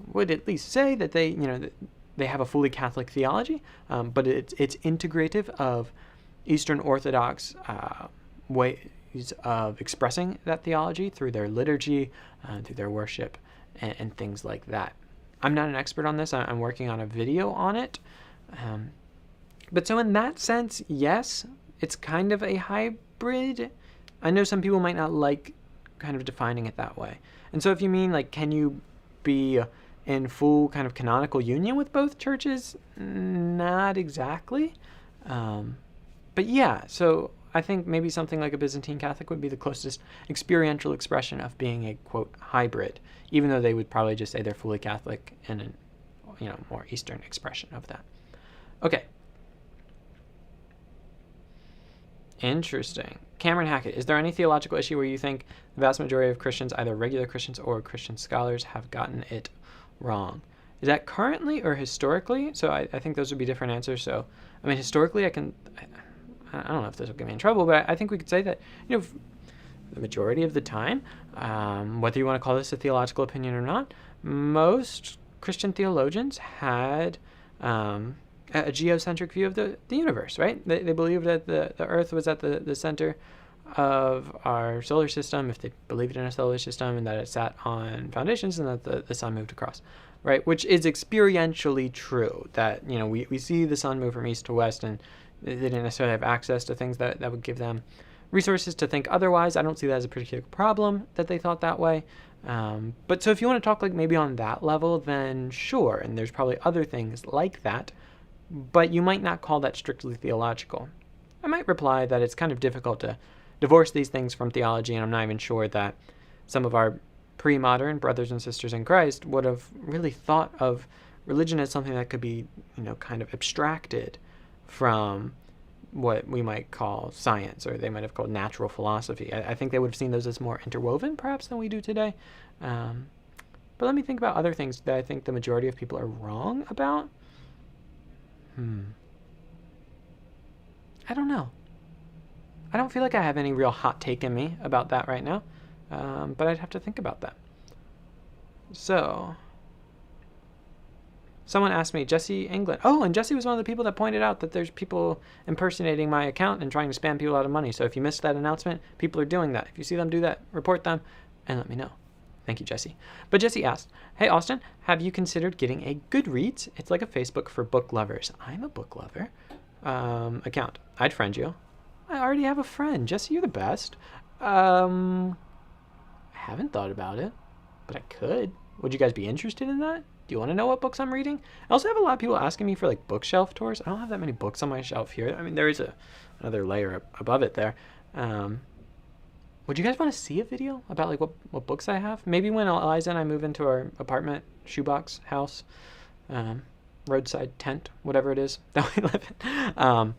would at least say that they have a fully Catholic theology, but it's integrative of Eastern Orthodox ways of expressing that theology through their liturgy, through their worship, and things like that. I'm not an expert on this. I'm working on a video on it. But so in that sense, yes, it's kind of a hybrid. I know some people might not like kind of defining it that way. And so if you mean can you be in full kind of canonical union with both churches? Not exactly. But yeah, so I think maybe something like a Byzantine Catholic would be the closest experiential expression of being a, quote, hybrid, even though they would probably just say they're fully Catholic in a more Eastern expression of that. Okay. Interesting. Cameron Hackett, is there any theological issue where you think the vast majority of Christians, either regular Christians or Christian scholars, have gotten it wrong? Is that currently or historically? So I think those would be different answers. So, I mean, historically, I don't know if this will get me in trouble, but I think we could say that, the majority of the time, whether you want to call this a theological opinion or not, most Christian theologians had a geocentric view of the universe, right? They believed that the Earth was at the center of our solar system, if they believed in a solar system, and that it sat on foundations, and that the sun moved across, right? Which is experientially true, that, we see the sun move from east to west, and they didn't necessarily have access to things that would give them resources to think otherwise. I don't see that as a particular problem that they thought that way. But so if you want to talk maybe on that level, then sure, and there's probably other things like that, but you might not call that strictly theological. I might reply that it's kind of difficult to divorce these things from theology, and I'm not even sure that some of our pre-modern brothers and sisters in Christ would have really thought of religion as something that could be, kind of abstracted from what we might call science, or they might have called natural philosophy. I think they would have seen those as more interwoven, perhaps, than we do today. But let me think about other things that I think the majority of people are wrong about. I don't know. I don't feel like I have any real hot take in me about that right now, but I'd have to think about that. So, someone asked me, Jesse England. Oh, and Jesse was one of the people that pointed out that there's people impersonating my account and trying to spam people out of money. So if you missed that announcement, people are doing that. If you see them do that, report them and let me know. Thank you, Jesse. But Jesse asked, hey, Austin, have you considered getting a Goodreads? It's like a Facebook for book lovers. I'm a book lover. Account. I'd friend you. I already have a friend. Jesse, you're the best. I haven't thought about it, but I could. Would you guys be interested in that? Do you want to know what books I'm reading? I also have a lot of people asking me for bookshelf tours. I don't have that many books on my shelf here. I mean, there is another layer above it there. Would you guys want to see a video about what books I have? Maybe when Eliza and I move into our apartment, shoebox, house, roadside tent, whatever it is that we live in,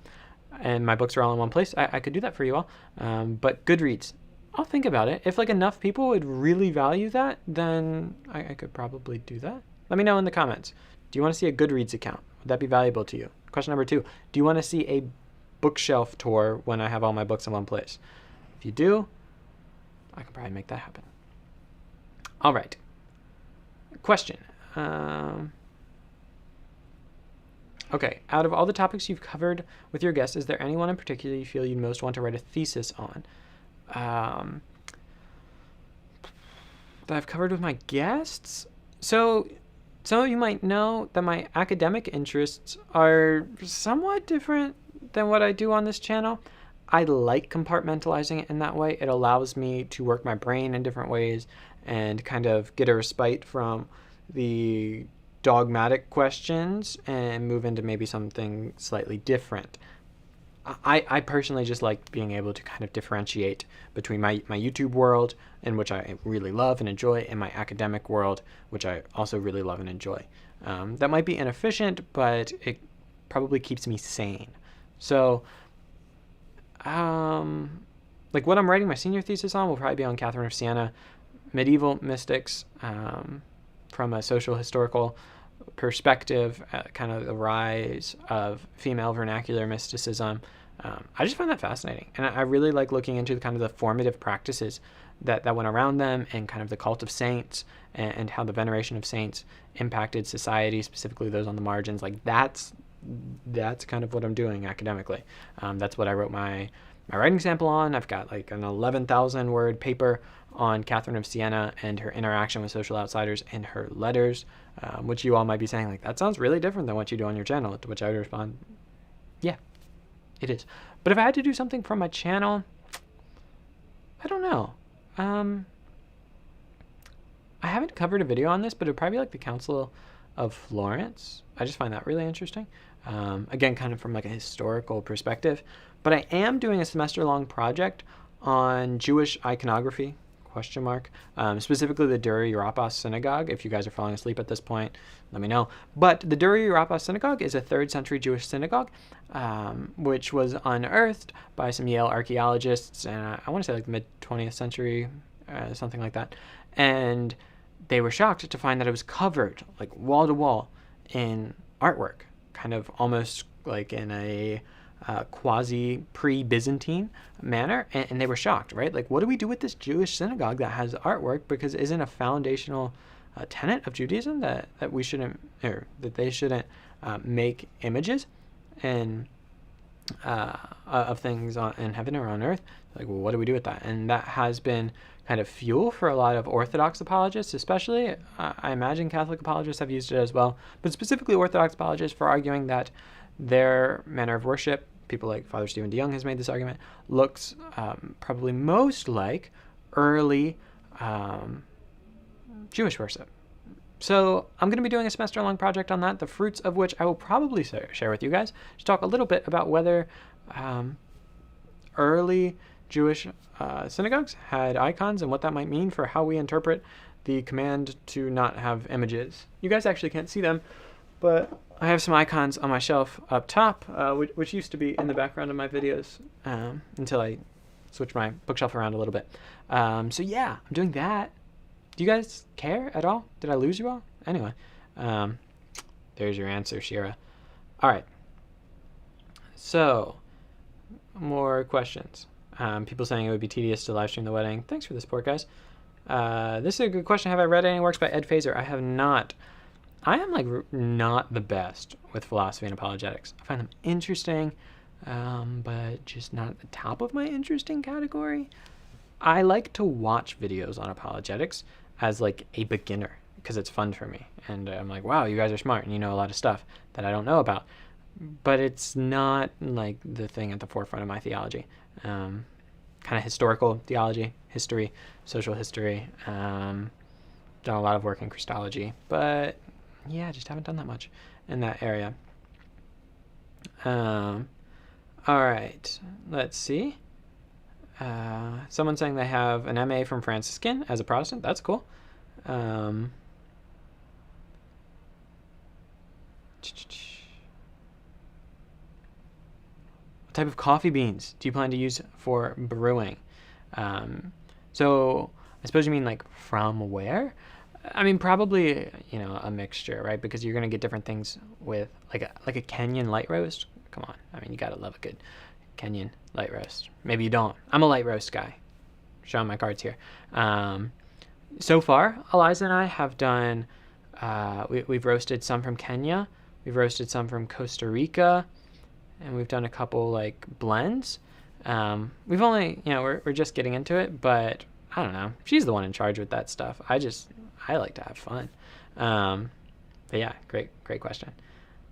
and my books are all in one place, I could do that for you all. But Goodreads, I'll think about it. If enough people would really value that, then I could probably do that. Let me know in the comments. Do you want to see a Goodreads account? Would that be valuable to you? Question number 2, do you want to see a bookshelf tour when I have all my books in one place? If you do, I can probably make that happen. All right. Question. Okay, out of all the topics you've covered with your guests, is there anyone in particular you feel you'd most want to write a thesis on? That I've covered with my guests? So, some of you might know that my academic interests are somewhat different than what I do on this channel. I like compartmentalizing it in that way. It allows me to work my brain in different ways and kind of get a respite from the dogmatic questions and move into maybe something slightly different. I personally just like being able to kind of differentiate between my YouTube world, in which I really love and enjoy, and my academic world, which I also really love and enjoy. That might be inefficient, but it probably keeps me sane. So, like what I'm writing my senior thesis on will probably be on Catherine of Siena, medieval mystics, from a social historical perspective, kind of the rise of female vernacular mysticism. I just find that fascinating, and I really like looking into the kind of the formative practices that went around them, and kind of the cult of saints, and how the veneration of saints impacted society, specifically those on the margins. Like that's kind of what I'm doing academically. That's what I wrote my writing sample on. I've got like an 11,000 word paper on Catherine of Siena and her interaction with social outsiders in her letters, which you all might be saying, like, that sounds really different than what you do on your channel, to which I would respond, yeah, it is. But if I had to do something from my channel, I don't know. I haven't covered a video on this, but it'd probably be like the Council of Florence. I just find that really interesting. Again, kind of from like a historical perspective. But I am doing a semester-long project on Jewish iconography, ? Specifically the Durie Europa Synagogue. If you guys are falling asleep at this point, let me know. But the Durie Europa Synagogue is a 3rd century Jewish synagogue, which was unearthed by some Yale archaeologists, and I want to say like the mid-20th century, something like that. And they were shocked to find that it was covered, like wall to wall, in artwork, kind of almost like in a quasi pre-Byzantine manner, and they were shocked, right? Like, what do we do with this Jewish synagogue that has artwork? Because isn't a foundational tenet of Judaism that we shouldn't, or that they shouldn't make images and of things in heaven or on earth? Like, well, what do we do with that? And that has been kind of fuel for a lot of Orthodox apologists, especially. I imagine Catholic apologists have used it as well, but specifically Orthodox apologists, for arguing that their manner of worship, people like Father Stephen DeYoung has made this argument, looks probably most like early Jewish worship. So I'm going to be doing a semester-long project on that, the fruits of which I will probably share with you guys, to talk a little bit about whether early Jewish synagogues had icons and what that might mean for how we interpret the command to not have images. You guys actually can't see them, but I have some icons on my shelf up top, which used to be in the background of my videos until I switched my bookshelf around a little bit. So yeah, I'm doing that. Do you guys care at all? Did I lose you all? Anyway, there's your answer, Shira. All right. So, more questions. People saying it would be tedious to live stream the wedding. Thanks for the support, guys. This is a good question. Have I read any works by Ed Fazer? I have not. I am like not the best with philosophy and apologetics. I find them interesting, but just not at the top of my interesting category. I like to watch videos on apologetics as like a beginner because it's fun for me. And I'm like, wow, you guys are smart and you know a lot of stuff that I don't know about. But it's not like the thing at the forefront of my theology. Kind of historical theology, history, social history. Done a lot of work in Christology, but yeah, just haven't done that much in that area. All right, let's see. Someone saying they have an MA from Franciscan as a Protestant. That's cool. What type of coffee beans do you plan to use for brewing? So I suppose you mean like from where? I mean, probably, you know, a mixture, right? Because you're going to get different things with like a Kenyan light roast. Come on. I mean, you got to love a good Kenyan light roast. Maybe you don't. I'm a light roast guy. Showing my cards here. So far, Eliza and I have done, we've roasted some from Kenya, We've roasted some from Costa Rica, and we've done a couple like blends. We've only, we're just getting into it, but I don't know. She's the one in charge with that stuff. I like to have fun. But yeah, great question.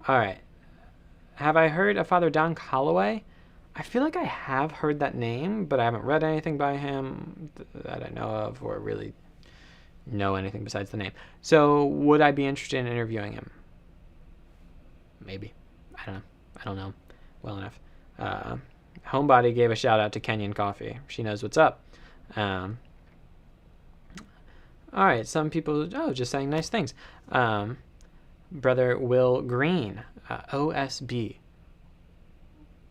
All right. Have I heard of Father Don Calloway? I feel like I have heard that name, but I haven't read anything by him that I know of or really know anything besides the name. So would I be interested in interviewing him? Maybe. I don't know well enough. Homebody gave a shout out to Kenyan Coffee. She knows what's up. All right, some people, just saying nice things. Brother Will Green, OSB.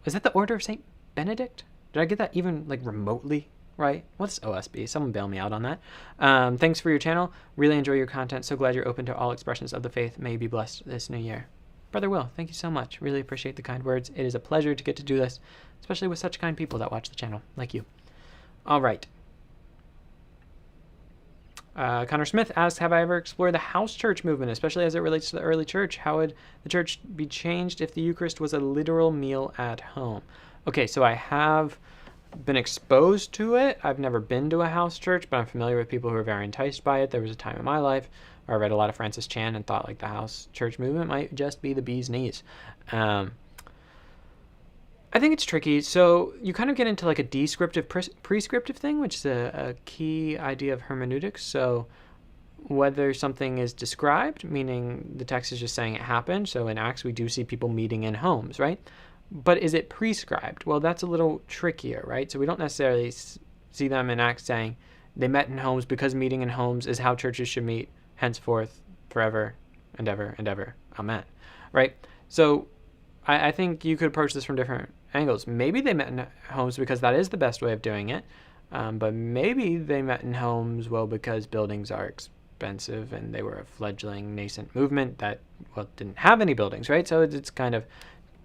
Is that the Order of St. Benedict? Did I get that even like remotely right? What's OSB? Someone bail me out on that. Thanks for your channel. Really enjoy your content. So glad you're open to all expressions of the faith. May you be blessed this new year. Brother Will, thank you so much. Really appreciate the kind words. It is a pleasure to get to do this, especially with such kind people that watch the channel, like you. All right. Connor Smith asks, have I ever explored the house church movement, especially as it relates to the early church? How would the church be changed if the Eucharist was a literal meal at home? Okay, so I have been exposed to it. I've never been to a house church, but I'm familiar with people who are very enticed by it. There was a time in my life where I read a lot of Francis Chan and thought like the house church movement might just be the bee's knees. I think it's tricky. So you kind of get into like a descriptive, prescriptive thing, which is a key idea of hermeneutics. So whether something is described, meaning the text is just saying it happened. So in Acts, we do see people meeting in homes, right? But is it prescribed? Well, that's a little trickier, right? So we don't necessarily see them in Acts saying they met in homes because meeting in homes is how churches should meet henceforth, forever, and ever, and ever. Amen. Right? So I think you could approach this from different angles. Maybe they met in homes because that is the best way of doing it. But maybe they met in homes, because buildings are expensive and they were a fledgling nascent movement that, didn't have any buildings, right? So it's kind of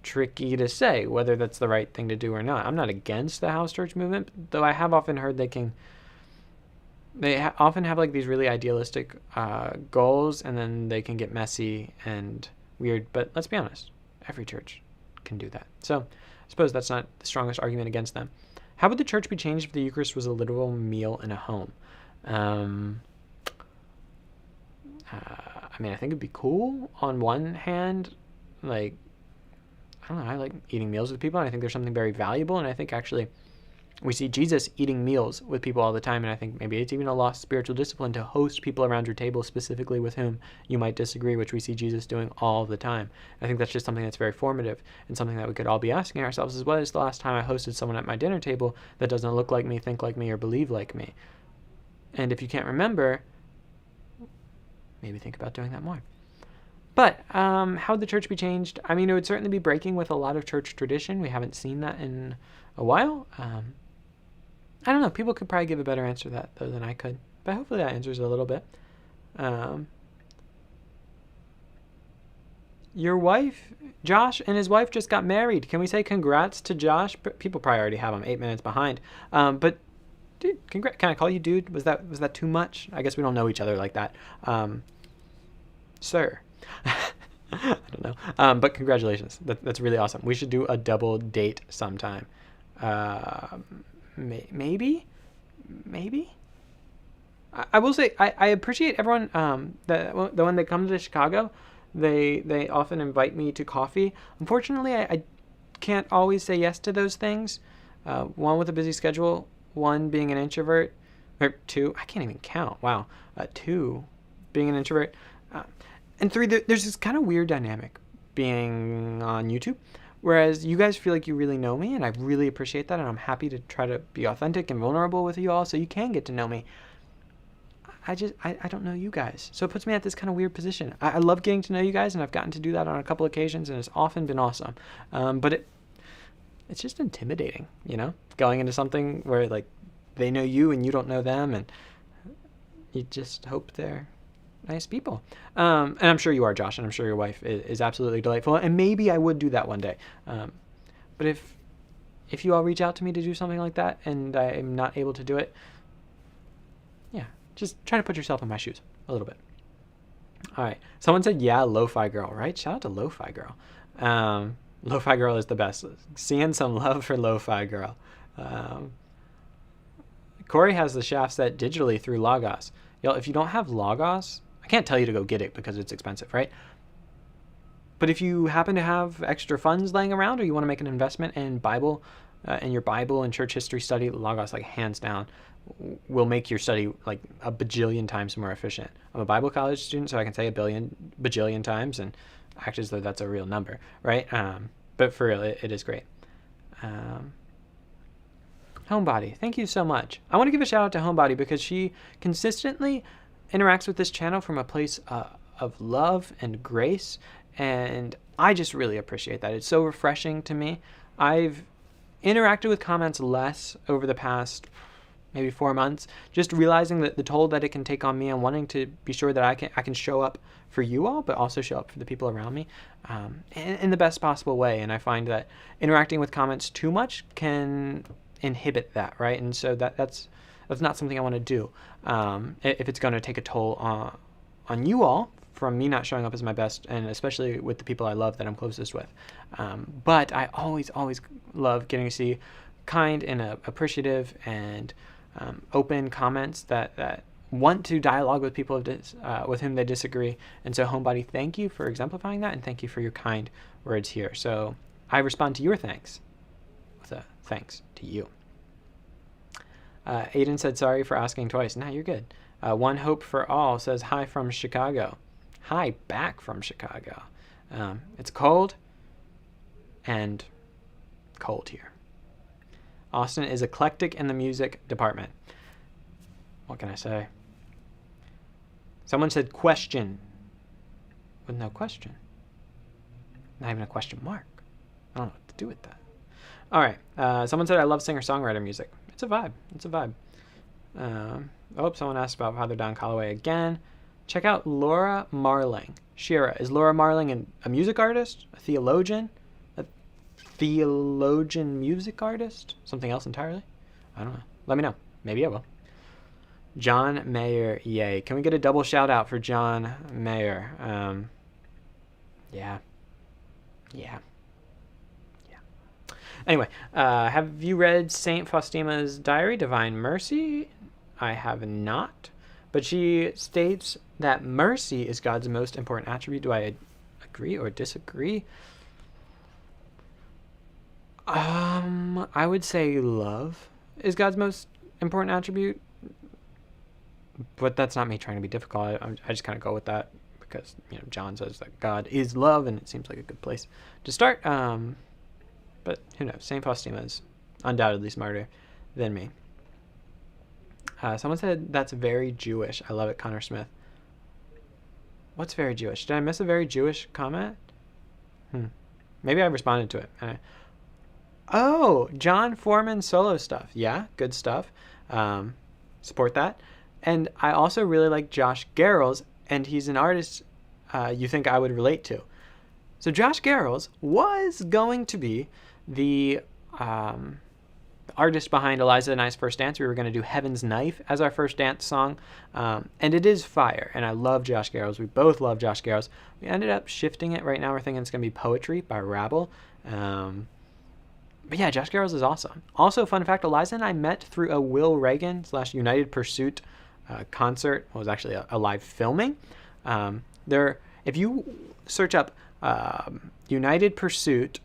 tricky to say whether that's the right thing to do or not. I'm not against the house church movement, though I have often heard they often have like these really idealistic goals, and then they can get messy and weird. But let's be honest, every church can do that. So I suppose that's not the strongest argument against them. How would the church be changed if the Eucharist was a literal meal in a home? I think it'd be cool on one hand. Like, I don't know, I like eating meals with people, and I think there's something very valuable, and I think actually we see Jesus eating meals with people all the time, and I think maybe it's even a lost spiritual discipline to host people around your table, specifically with whom you might disagree, which we see Jesus doing all the time. I think that's just something that's very formative and something that we could all be asking ourselves is, what is the last time I hosted someone at my dinner table that doesn't look like me, think like me, or believe like me? And if you can't remember, maybe think about doing that more. But how would the church be changed? It would certainly be breaking with a lot of church tradition. We haven't seen that in a while. I don't know. People could probably give a better answer to that, though, than I could. But hopefully that answers it a little bit. Your wife, Josh, and his wife just got married. Can we say congrats to Josh? People probably already have him 8 minutes behind. But, dude, congrats. Can I call you dude? Was that too much? I guess we don't know each other like that. Sir. I don't know. But congratulations. That's really awesome. We should do a double date sometime. Maybe. I will say I appreciate everyone. The one that comes to Chicago, they often invite me to coffee. Unfortunately, I can't always say yes to those things. One, with a busy schedule. One, being an introvert. Or two, I can't even count. Wow. Two, being an introvert. And three, there's this kind of weird dynamic being on YouTube, whereas you guys feel like you really know me, and I really appreciate that, and I'm happy to try to be authentic and vulnerable with you all so you can get to know me. I don't know you guys, so it puts me at this kind of weird position. I love getting to know you guys, and I've gotten to do that on a couple occasions, and it's often been awesome. But it's just intimidating, going into something where like they know you and you don't know them, and you just hope they're nice people. And I'm sure you are, Josh, and I'm sure your wife is absolutely delightful, and maybe I would do that one day. But if you all reach out to me to do something like that and I am not able to do it, yeah, just try to put yourself in my shoes a little bit. All right. Someone said, yeah, Lo-Fi Girl, right? Shout out to Lo-Fi Girl. Lo-Fi Girl is the best. Seeing some love for Lo-Fi Girl. Corey has the shaft set digitally through Logos. Y'all, if you don't have Logos, I can't tell you to go get it because it's expensive, right? But if you happen to have extra funds laying around, or you want to make an investment in Bible, in your Bible and church history study, Logos, like hands down, will make your study like a bajillion times more efficient. I'm a Bible college student, so I can say bajillion times, and act as though that's a real number, right? But for real, it is great. Homebody, thank you so much. I want to give a shout out to Homebody because she consistently interacts with this channel from a place of love and grace, and I just really appreciate that. It's so refreshing to me. I've interacted with comments less over the past maybe 4 months, just realizing that the toll that it can take on me, and wanting to be sure that I can show up for you all, but also show up for the people around me in the best possible way. And I find that interacting with comments too much can inhibit that, right? And so that's not something I want to do. If it's going to take a toll on you all from me not showing up as my best, and especially with the people I love that I'm closest with. But I always love getting to see kind and appreciative and open comments that want to dialogue with people with whom they disagree. And so, Homebody, thank you for exemplifying that, and thank you for your kind words here. So I respond to your thanks with a thanks to you. Aiden said, sorry for asking twice. Nah, you're good. One Hope for All says, hi from Chicago. Hi back from Chicago. It's cold and cold here. Austin is eclectic in the music department. What can I say? Someone said question with no question. Not even a question mark. I don't know what to do with that. All right. Someone said, I love singer-songwriter music. It's a vibe. It's a vibe. Someone asked about Father Don Calloway again. Check out Laura Marling. Shira, is Laura Marling a music artist? A theologian? A theologian music artist? Something else entirely? I don't know. Let me know. Maybe I will. John Mayer, yay. Can we get a double shout out for John Mayer? Yeah. Anyway, have you read St. Faustima's diary, Divine Mercy? I have not. But she states that mercy is God's most important attribute. Do I agree or disagree? I would say love is God's most important attribute. But that's not me trying to be difficult. I just kind of go with that because, John says that God is love, and it seems like a good place to start. But who knows? St. Faustima is undoubtedly smarter than me. Someone said that's very Jewish. I love it, Connor Smith. What's very Jewish? Did I miss a very Jewish comment? Maybe I responded to it. John Foreman solo stuff. Yeah, good stuff. Support that. And I also really like Josh Garrels, and he's an artist you think I would relate to. So Josh Garrels was going to be the artist behind Eliza and I's First Dance. We were going to do Heaven's Knife as our first dance song, and it is fire, and I love Josh Garrels. We both love Josh Garrels. We ended up shifting it. Right now we're thinking it's going to be Poetry by Rabble. But yeah, Josh Garrels is awesome. Also, fun fact, Eliza and I met through a Will Reagan / United Pursuit concert. It was actually a live filming. If you search up United Pursuit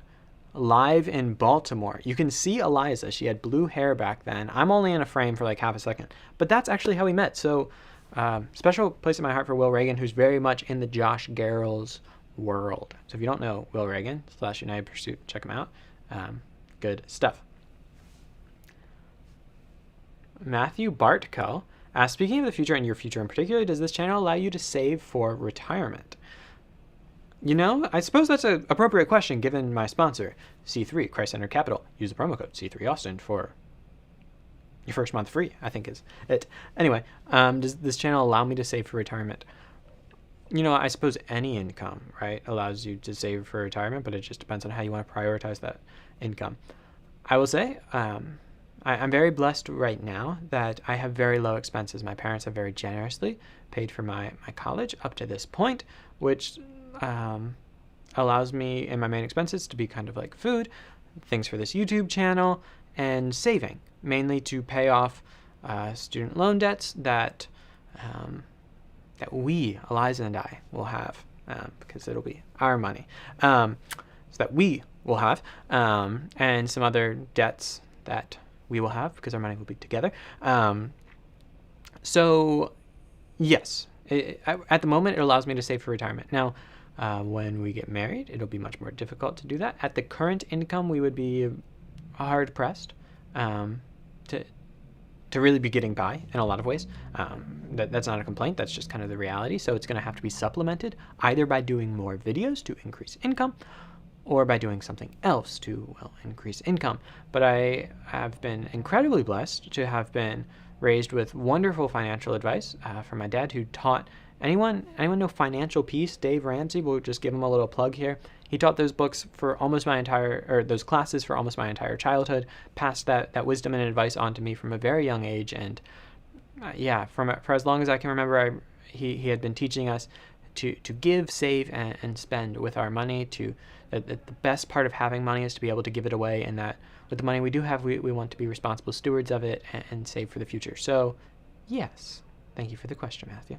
live in Baltimore, you can see Eliza. She had blue hair back then. I'm only in a frame for like half a second, but that's actually how we met. So special place in my heart for Will Reagan, who's very much in the Josh Garrels world. So if you don't know Will Reagan / United Pursuit, check him out. Good stuff. Matthew Bartko asks, speaking of the future and your future in particular, does this channel allow you to save for retirement? I suppose that's an appropriate question given my sponsor, C3, Christ Center Capital. Use the promo code C3 Austin for your first month free, I think is it. Anyway, does this channel allow me to save for retirement? I suppose any income, right, allows you to save for retirement, but it just depends on how you want to prioritize that income. I will say, I'm very blessed right now that I have very low expenses. My parents have very generously paid for my college up to this point, which allows me and my main expenses to be kind of like food, things for this YouTube channel, and saving, mainly to pay off student loan debts that we, Eliza and I, will have, because it'll be our money, so that we will have, and some other debts that we will have because our money will be together. So yes, at the moment it allows me to save for retirement. Now, when we get married, it'll be much more difficult to do that. At the current income, we would be hard pressed to really be getting by in a lot of ways. That's not a complaint. That's just kind of the reality. So it's going to have to be supplemented either by doing more videos to increase income, or by doing something else to, well, increase income. But I have been incredibly blessed to have been raised with wonderful financial advice from my dad, who taught anyone know Financial Peace? Dave Ramsey, we'll just give him a little plug here. He taught those books for almost those classes for almost my entire childhood, passed that wisdom and advice on to me from a very young age. And for as long as I can remember, he had been teaching us to give, save, and spend with our money. The best part of having money is to be able to give it away, and that with the money we do have, we want to be responsible stewards of it and save for the future. So, yes, thank you for the question, Matthew.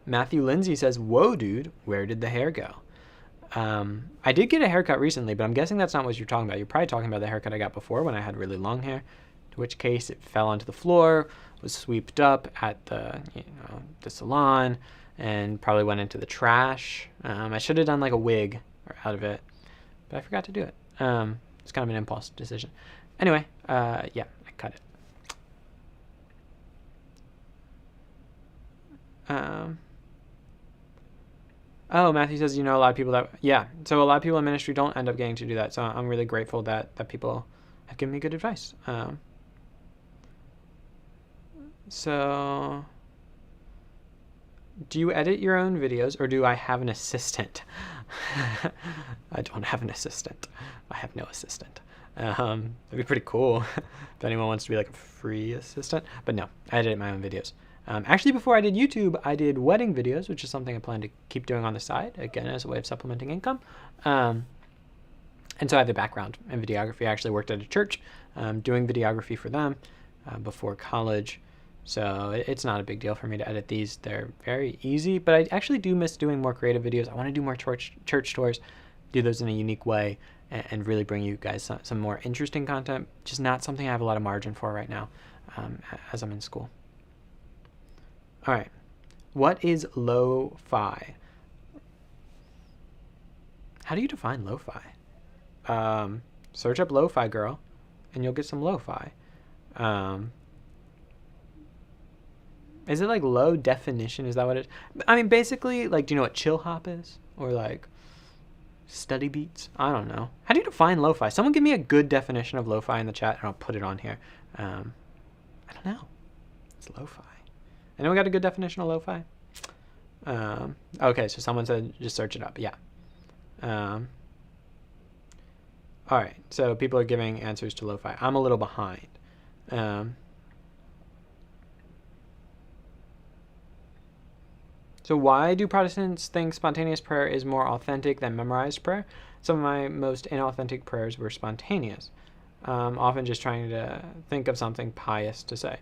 Matthew Lindsay says, "Whoa, dude, where did the hair go?" I did get a haircut recently, but I'm guessing that's not what you're talking about. You're probably talking about the haircut I got before when I had really long hair, in which case it fell onto the floor, was swept up at the salon, and probably went into the trash. I should have done like a wig out of it, but I forgot to do it. It's kind of an impulse decision. Anyway, I cut it. Matthew says, a lot of people so a lot of people in ministry don't end up getting to do that. So I'm really grateful that people have given me good advice. So do you edit your own videos, or do I have an assistant? I don't have an assistant. I have no assistant. That'd be pretty cool if anyone wants to be like a free assistant. But no, I edit my own videos. Actually, before I did YouTube, I did wedding videos, which is something I plan to keep doing on the side, again, as a way of supplementing income. And so I have a background in videography. I actually worked at a church doing videography for them before college. So it's not a big deal for me to edit these. They're very easy, but I actually do miss doing more creative videos. I want to do more church tours, do those in a unique way, and really bring you guys some more interesting content. Just not something I have a lot of margin for right now as I'm in school. All right. What is lo-fi? How do you define lo-fi? Search up lo-fi girl, and you'll get some lo-fi. Is it like low definition? Is that what it is? I mean, basically, like, do you know what chill hop is? Or like study beats? I don't know. How do you define lo-fi? Someone give me a good definition of lo-fi in the chat, and I'll put it on here. I don't know. It's lo-fi. Anyone got a good definition of lo-fi? Okay, so someone said just search it up. Yeah. All right, so people are giving answers to lo-fi. I'm a little behind. So why do Protestants think spontaneous prayer is more authentic than memorized prayer? Some of my most inauthentic prayers were spontaneous, often just trying to think of something pious to say.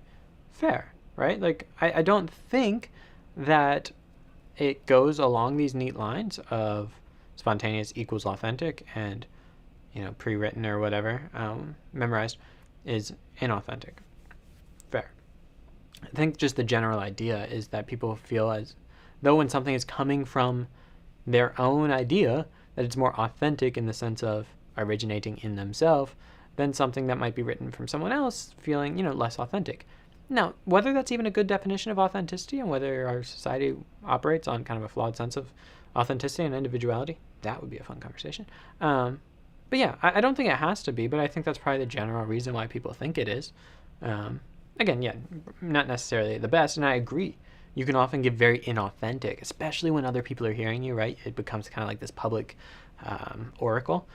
Fair, right? Like, I don't think that it goes along these neat lines of spontaneous equals authentic and, pre-written or whatever, memorized is inauthentic. Fair. I think just the general idea is that people feel as though when something is coming from their own idea, that it's more authentic in the sense of originating in themselves than something that might be written from someone else feeling, less authentic. Now, whether that's even a good definition of authenticity and whether our society operates on kind of a flawed sense of authenticity and individuality, that would be a fun conversation. But yeah, I don't think it has to be, but I think that's probably the general reason why people think it is. Again, yeah, not necessarily the best, and I agree. You can often get very inauthentic, especially when other people are hearing you, right? It becomes kind of like this public oracle.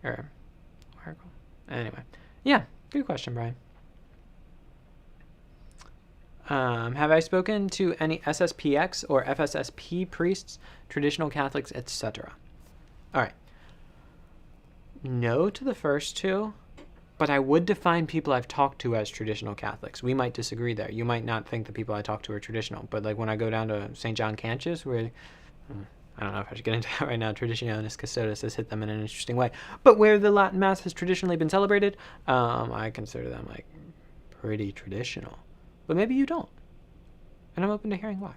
Oracle? Anyway, yeah, good question, Brian. Have I spoken to any SSPX or FSSP priests, traditional Catholics, etc.? All right. No to the first two, but I would define people I've talked to as traditional Catholics. We might disagree there. You might not think the people I talk to are traditional, but like when I go down to St. John Cantius, where I don't know if I should get into that right now. Traditionis Custodes has hit them in an interesting way. But where the Latin Mass has traditionally been celebrated, I consider them like pretty traditional. But maybe you don't. And I'm open to hearing why.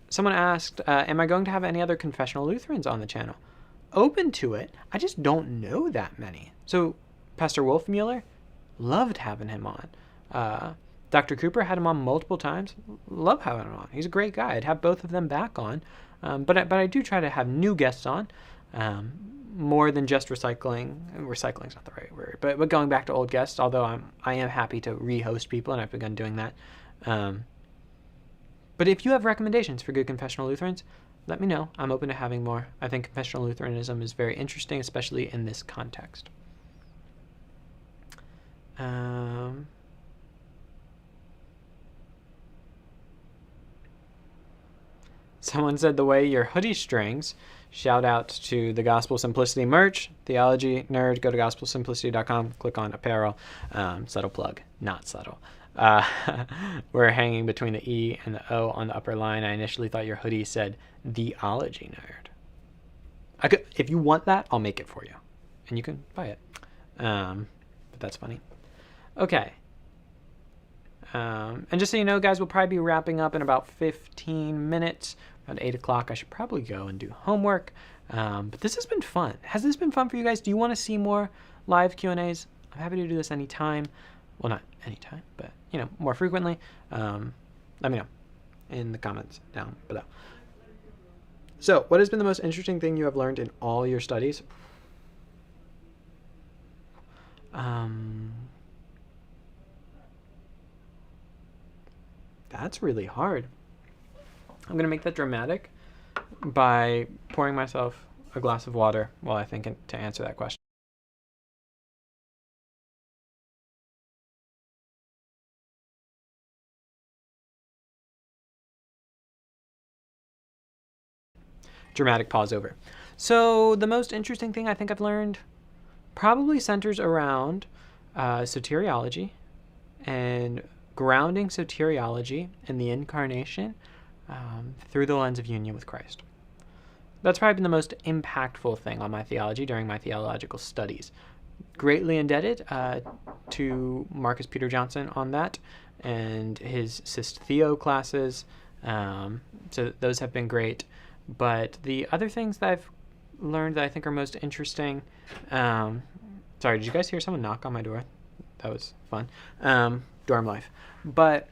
Someone asked, am I going to have any other confessional Lutherans on the channel? Open to it. I just don't know that many. So Pastor Wolfmueller, loved having him on. Dr. Cooper had him on multiple times. Love having him on. He's a great guy. I'd have both of them back on. But I do try to have new guests on. More than just recycling. Recycling's not the right word. But going back to old guests, although I am happy to re-host people, and I've begun doing that. But if you have recommendations for good confessional Lutherans, let me know. I'm open to having more. I think confessional Lutheranism is very interesting, especially in this context. Someone said the way your hoodie strings. Shout out to the Gospel Simplicity merch. Theology nerd, go to gospelsimplicity.com, click on apparel. Subtle plug, not subtle. We're hanging between the E and the O on the upper line. I initially thought your hoodie said theology nerd. If you want that, I'll make it for you. And you can buy it. But that's funny. Okay. And just so you know, guys, we'll probably be wrapping up in about 15 minutes. Around 8 o'clock, I should probably go and do homework. But this has been fun. Has this been fun for you guys? Do you want to see more live Q&As? I'm happy to do this anytime. Well, not anytime, but, more frequently. Let me know in the comments down below. So, what has been the most interesting thing you have learned in all your studies? That's really hard. I'm going to make that dramatic by pouring myself a glass of water while I think to answer that question. Dramatic pause over. So the most interesting thing I think I've learned probably centers around soteriology and grounding soteriology in the incarnation through the lens of union with Christ. That's probably been the most impactful thing on my theology during my theological studies. Greatly indebted to Marcus Peter Johnson on that and his Syst Theo classes. So those have been great. But the other things that I've learned that I think are most interesting... sorry, did you guys hear someone knock on my door? That was fun. Dorm life. But...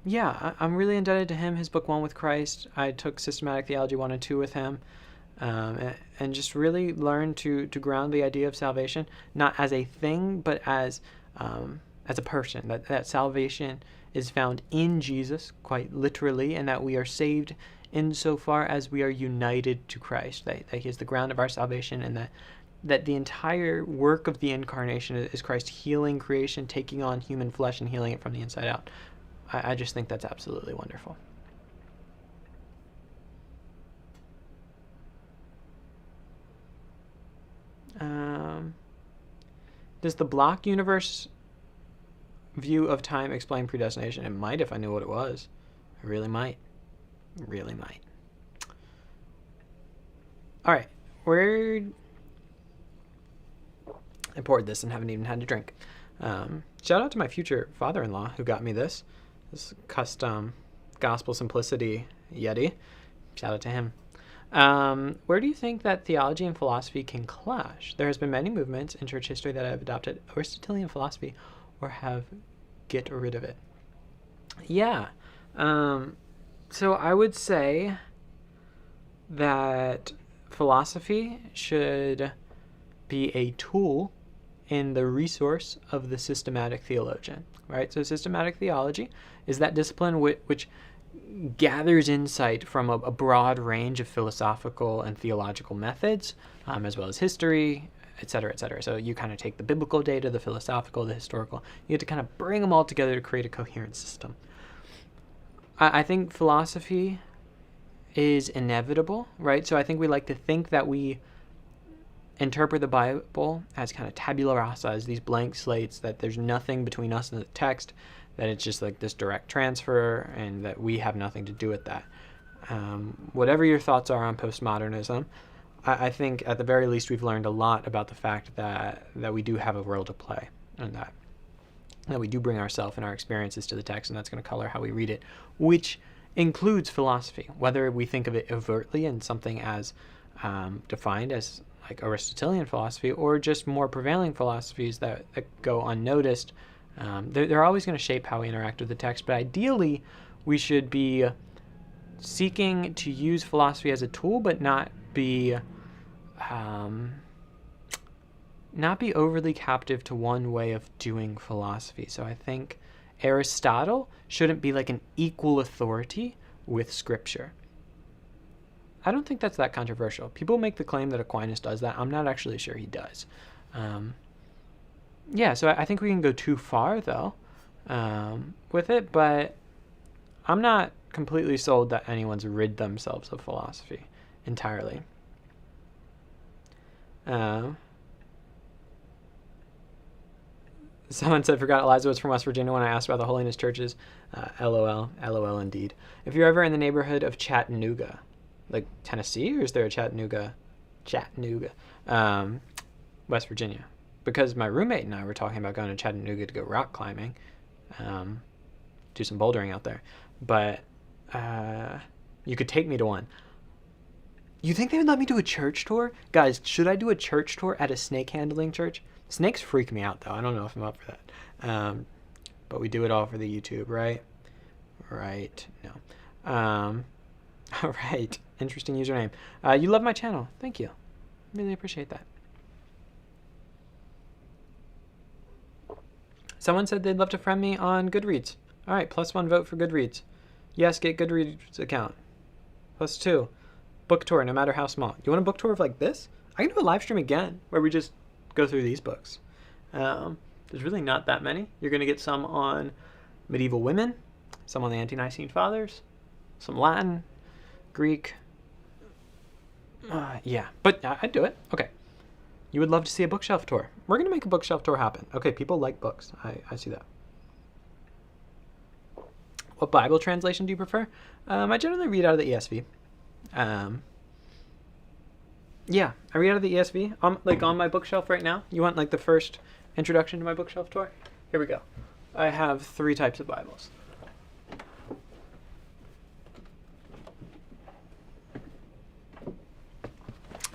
yeah, I'm really indebted to him, his book, One with Christ. I took Systematic Theology 1 and 2 with him, and just really learned to ground the idea of salvation, not as a thing, but as a person, that salvation is found in Jesus, quite literally, and that we are saved insofar as we are united to Christ, that he is the ground of our salvation, and that the entire work of the incarnation is Christ healing creation, taking on human flesh and healing it from the inside out. I just think that's absolutely wonderful. Does the block universe view of time explain predestination? It might if I knew what it was. I really might. Really might. All right. I poured this and haven't even had to drink. Shout out to my future father-in-law who got me this custom Gospel Simplicity Yeti. Shout out to him. Where do you think that theology and philosophy can clash? There has been many movements in church history that have adopted Aristotelian philosophy or have get rid of it. Yeah. So I would say that philosophy should be a tool in the resource of the systematic theologian, right? So systematic theology is that discipline which gathers insight from a broad range of philosophical and theological methods, as well as history, et cetera, et cetera. So you kind of take the biblical data, the philosophical, the historical, you have to kind of bring them all together to create a coherent system. I think philosophy is inevitable, right? So I think we like to think that we interpret the Bible as kind of tabula rasa, as these blank slates, that there's nothing between us and the text, that it's just like this direct transfer, and that we have nothing to do with that. Whatever your thoughts are on postmodernism, I think at the very least we've learned a lot about the fact that we do have a role to play, and that we do bring ourselves and our experiences to the text, and that's going to color how we read it, which includes philosophy, whether we think of it overtly in something as defined as like Aristotelian philosophy, or just more prevailing philosophies that go unnoticed. They're always going to shape how we interact with the text, but ideally we should be seeking to use philosophy as a tool, but not be overly captive to one way of doing philosophy. So I think Aristotle shouldn't be like an equal authority with Scripture. I don't think that's that controversial. People make the claim that Aquinas does that. I'm not actually sure he does. So I think we can go too far, though, with it, but I'm not completely sold that anyone's rid themselves of philosophy entirely. Someone said, forgot Eliza was from West Virginia when I asked about the holiness churches. LOL. LOL indeed. If you're ever in the neighborhood of Chattanooga, like Tennessee, or is there a Chattanooga, West Virginia? Because my roommate and I were talking about going to Chattanooga to go rock climbing, do some bouldering out there. But you could take me to one. You think they would let me do a church tour? Guys, should I do a church tour at a snake handling church? Snakes freak me out, though. I don't know if I'm up for that. But we do it all for the YouTube, right? Right. No. All right. Interesting username. You love my channel. Thank you. Really appreciate that. Someone said they'd love to friend me on Goodreads. All right, +1 vote for Goodreads. Yes, get Goodreads account. +2. Book tour, no matter how small. You want a book tour of like this? I can do a live stream again where we just go through these books. There's really not that many. You're going to get some on medieval women, some on the Ante-Nicene Fathers, some Latin, Greek. Yeah, but I'd do it. Okay. You would love to see a bookshelf tour. We're going to make a bookshelf tour happen. Okay, people like books. I see that. What Bible translation do you prefer? I generally read out of the ESV. Yeah, I read out of the ESV. On my bookshelf right now. You want like the first introduction to my bookshelf tour? Here we go. I have 3 types of Bibles.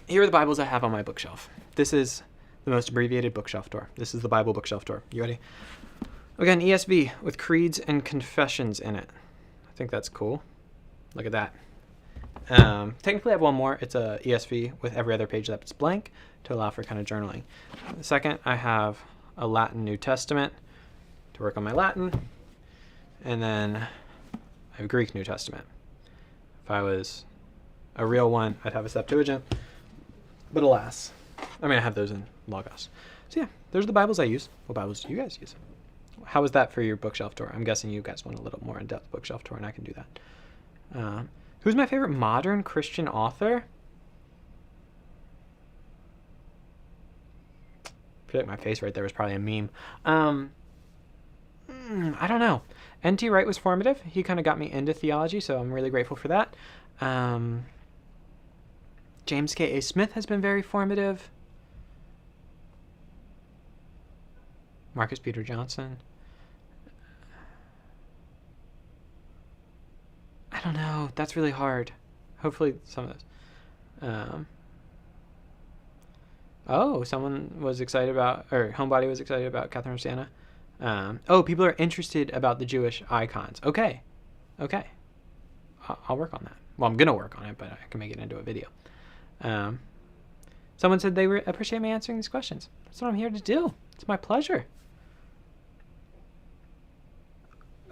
Here are the Bibles I have on my bookshelf. This is the most abbreviated bookshelf tour. This is the Bible bookshelf tour. You ready? Again, ESV with creeds and confessions in it. I think that's cool. Look at that. Technically I have one more. It's a ESV with every other page that's blank to allow for kind of journaling. Second, I have a Latin New Testament to work on my Latin. And then I have a Greek New Testament. If I was a real one, I'd have a Septuagint. But alas, I have those in Logos. So yeah, those are the Bibles I use. What Bibles do you guys use? How was that for your bookshelf tour? I'm guessing you guys want a little more in-depth bookshelf tour, and I can do that. Who's my favorite modern Christian author? I feel like my face right there was probably a meme. I don't know. N.T. Wright was formative. He kind of got me into theology, so I'm really grateful for that. James K.A. Smith has been very formative. Marcus Peter Johnson. I don't know. That's really hard. Hopefully some of those. Someone was excited about, or Homebody was excited about Catherine of Siena. People are interested about the Jewish icons. Okay. I'll work on that. Well, I'm going to work on it, but I can make it into a video. Someone said they appreciate me answering these questions. That's what I'm here to do. It's my pleasure.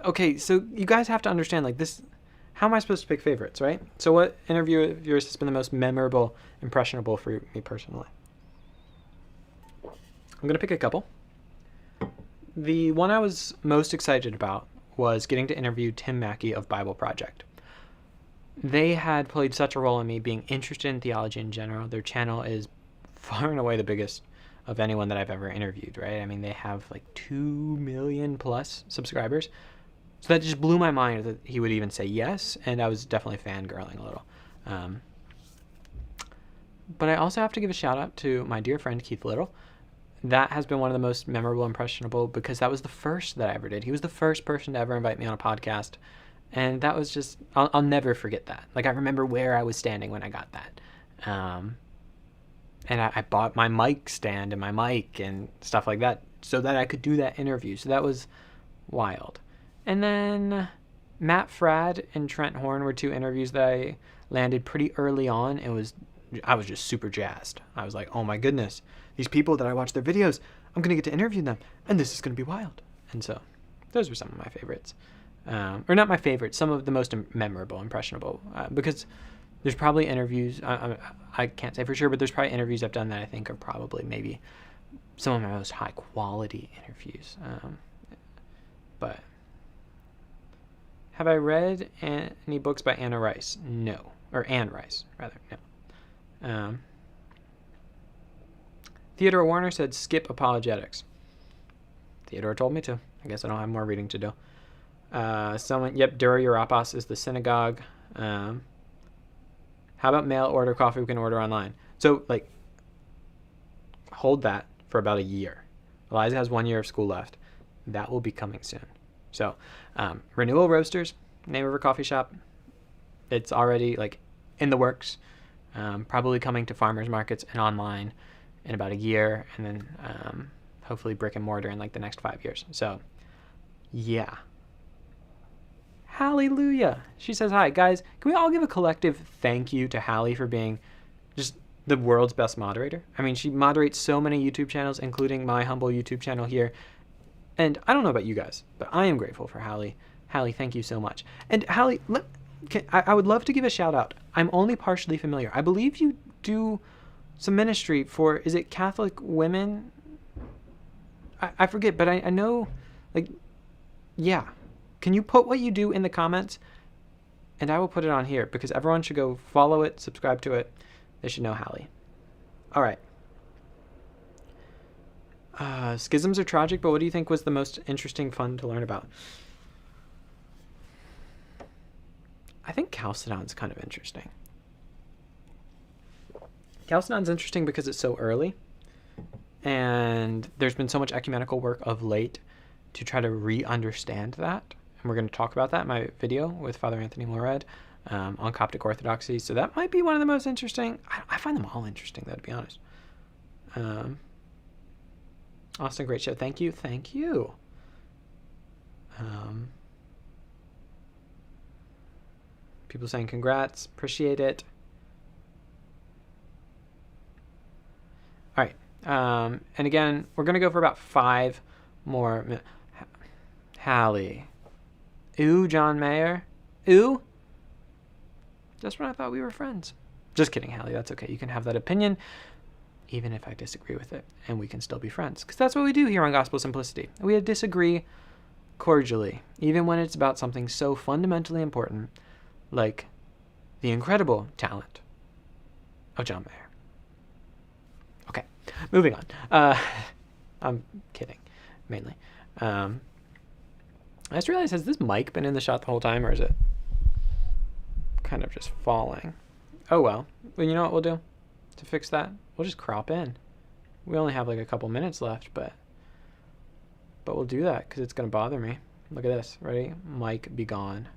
Okay, so you guys have to understand, like, this how am I supposed to pick favorites, right? So what interview of yours has been the most memorable, impressionable for me personally? I'm going to pick a couple. The one I was most excited about was getting to interview Tim Mackey of Bible Project. They had played such a role in me being interested in theology in general. Their channel is far and away the biggest of anyone that I've ever interviewed, right? I mean, they have like 2 million plus subscribers. So that just blew my mind that he would even say yes, and I was definitely fangirling a little. But I also have to give a shout out to my dear friend Keith Little. That has been one of the most memorable, impressionable, because that was the first that I ever did. He was the first person to ever invite me on a podcast, and that was just, I'll never forget that. Like, I remember where I was standing when I got that. And I bought my mic stand and my mic and stuff like that so that I could do that interview. So that was wild. And then Matt Fradd and Trent Horn were 2 interviews that I landed pretty early on. I was just super jazzed. I was like, oh my goodness, these people that I watch their videos, I'm going to get to interview them, and this is going to be wild. And so those were some of my favorites. Or not my favorites, some of the most memorable, impressionable, because there's probably interviews, I can't say for sure, but there's probably interviews I've done that I think are probably maybe some of my most high quality interviews. But have I read any books by Anna Rice? No. Or Anne Rice, rather. No. Theodore Warner said, skip apologetics. Theodore told me to. I guess I don't have more reading to do. Durie Europa is the Synagogue. How about mail order coffee we can order online? So, like, hold that for about a year. Eliza has 1 year of school left. That will be coming soon. So, Renewal Roasters, name of her coffee shop. It's already, like, in the works. Probably coming to farmers markets and online in about a year, and then hopefully brick and mortar in, like, the next 5 years. So, yeah. Hallelujah. She says, hi, guys. Can we all give a collective thank you to Hallie for being just the world's best moderator? I mean, she moderates so many YouTube channels, including my humble YouTube channel here. And I don't know about you guys, but I am grateful for Hallie. Hallie, thank you so much. And Hallie, I would love to give a shout out. I'm only partially familiar. I believe you do some ministry for, is it Catholic women? I forget, but I know, like, yeah. Can you put what you do in the comments? And I will put it on here, because everyone should go follow it, subscribe to it. They should know Hallie. All right. Schisms are tragic, but what do you think was the most interesting, fun to learn about? I think Chalcedon's kind of interesting. Chalcedon's interesting because it's so early, and there's been so much ecumenical work of late to try to re-understand that. And we're going to talk about that in my video with Father Anthony Mored on Coptic Orthodoxy. So that might be one of the most interesting. I find them all interesting, though, to be honest. Austin, great show. Thank you. Thank you. People saying congrats. Appreciate it. All right. And again, we're going to go for about 5 more minutes. Hallie. Ooh, John Mayer. Ooh. Just when I thought we were friends. Just kidding, Hallie. That's okay. You can have that opinion, even if I disagree with it, and we can still be friends. Because that's what we do here on Gospel Simplicity. We disagree cordially, even when it's about something so fundamentally important, like the incredible talent of John Mayer. Okay, moving on. I'm kidding, mainly. I just realized, has this mic been in the shot the whole time, or is it kind of just falling? Oh, well. Well, you know what we'll do to fix that? We'll just crop in. We only have like a couple minutes left, but we'll do that because it's going to bother me. Look at this. Ready? Mic be gone.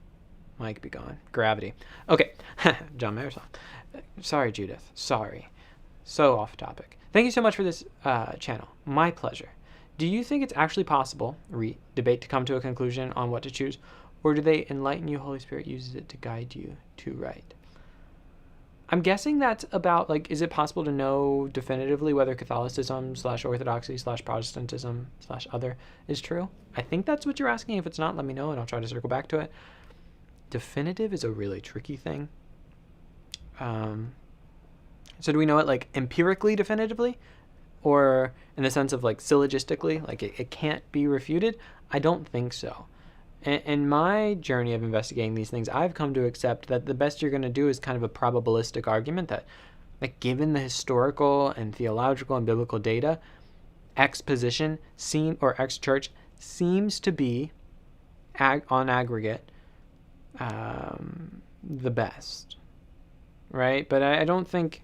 Mic be gone. Gravity. Okay. John Mayer song. Sorry, Judith. Sorry. So off topic. Thank you so much for this channel. My pleasure. Do you think it's actually possible, debate, to come to a conclusion on what to choose, or do they enlighten you, Holy Spirit uses it to guide you to right? I'm guessing that's about, like, is it possible to know definitively whether Catholicism / Orthodoxy / Protestantism / other is true? I think that's what you're asking. If it's not, let me know, and I'll try to circle back to it. definitive is a really tricky thing. So do we know it like empirically definitively, or in the sense of like syllogistically, like it can't be refuted? I don't think so. In my journey of investigating these things, I've come to accept that the best you're going to do is kind of a probabilistic argument that, like, given the historical and theological and biblical data, X position or X church seems to be, on aggregate, the best, right? But I don't think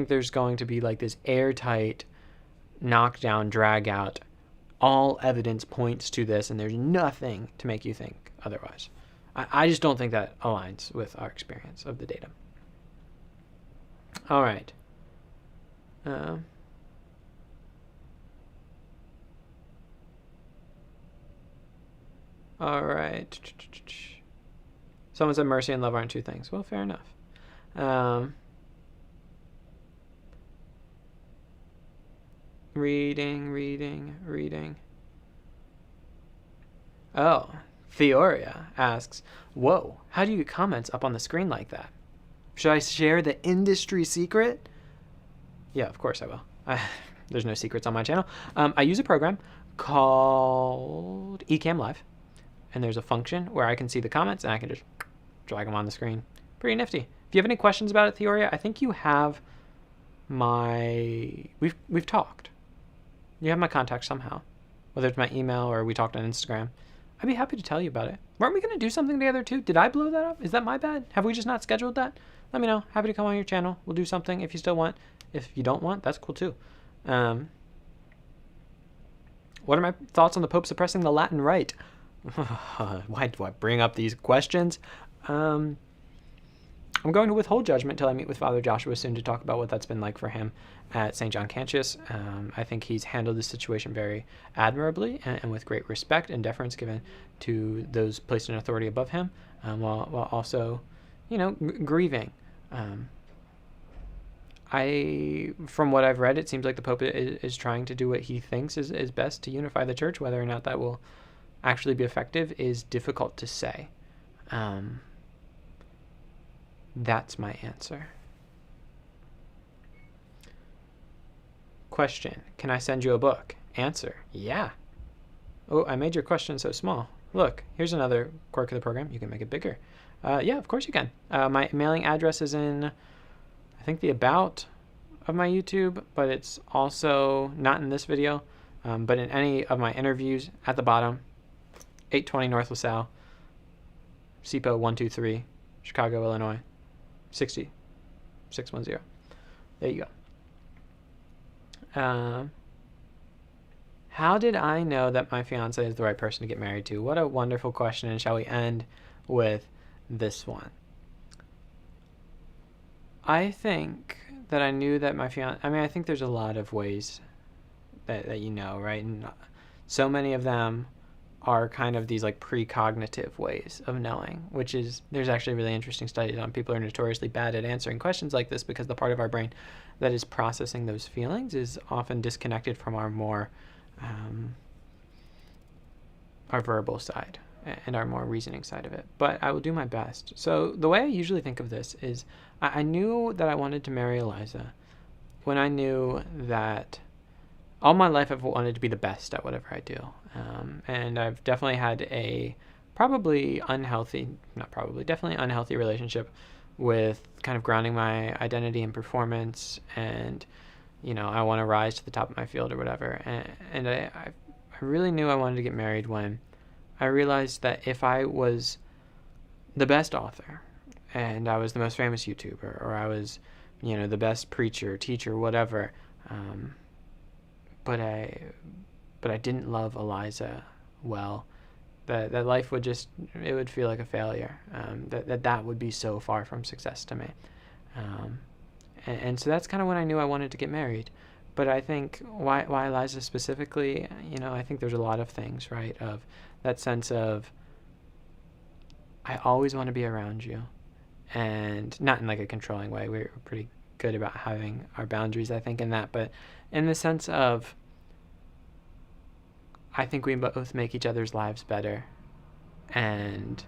there's going to be like this airtight, knockdown, drag out, all evidence points to this, and there's nothing to make you think otherwise. I just don't think that aligns with our experience of the data. All right. All right. Someone said mercy and love aren't two things. Well, fair enough. Reading. Oh, Theoria asks, whoa, how do you get comments up on the screen like that? Should I share the industry secret? Yeah, of course I will. There's no secrets on my channel. I use a program called Ecamm Live, and there's a function where I can see the comments and I can just drag them on the screen. Pretty nifty. If you have any questions about it, Theoria, I think you have we've talked. You have my contact somehow, whether it's my email or we talked on Instagram. I'd be happy to tell you about it. Weren't we going to do something together too? Did I blow that up? Is that my bad? Have we just not scheduled that? Let me know. Happy to come on your channel. We'll do something if you still want. If you don't want, that's cool too. What are my thoughts on the Pope suppressing the Latin Rite? Why do I bring up these questions? I'm going to withhold judgment until I meet with Father Joshua soon to talk about what that's been like for him at St. John Cantius. I think he's handled the situation very admirably and with great respect and deference given to those placed in authority above him, while also, grieving. From what I've read, it seems like the Pope is trying to do what he thinks is best to unify the church. Whether or not that will actually be effective is difficult to say. That's my answer. Question: can I send you a book? Answer: yeah. Oh, I made your question so small. Look, here's another quirk of the program. You can make it bigger. Yeah, of course you can. My mailing address is in, I think, the about of my YouTube, but it's also not in this video, but in any of my interviews at the bottom. 820 North LaSalle, SIPO 123, Chicago, Illinois, 60610. There you go. How did I know that my fiance is the right person to get married to? What a wonderful question, and shall we end with this one? I think that I knew that my fiance... I think there's a lot of ways that you know, right? And so many of them are kind of these like precognitive ways of knowing, which is, there's actually really interesting studies on people who are notoriously bad at answering questions like this because the part of our brain that is processing those feelings is often disconnected from our more our verbal side and our more reasoning side of it. But I will do my best. So the way I usually think of this is I knew that I wanted to marry Eliza when I knew that all my life I've wanted to be the best at whatever I do. And I've definitely had a definitely unhealthy relationship with kind of grounding my identity in performance, and I want to rise to the top of my field or whatever. And I really knew I wanted to get married when I realized that if I was the best author, and I was the most famous YouTuber, or I was, the best preacher, teacher, whatever, but I didn't love Eliza well, that life would it would feel like a failure. That would be so far from success to me. And so that's kind of when I knew I wanted to get married. But I think why Eliza specifically, I think there's a lot of things, right? Of that sense of, I always want to be around you, and not in like a controlling way. We're pretty good about having our boundaries, I think, in that, but in the sense of, I think we both make each other's lives better, and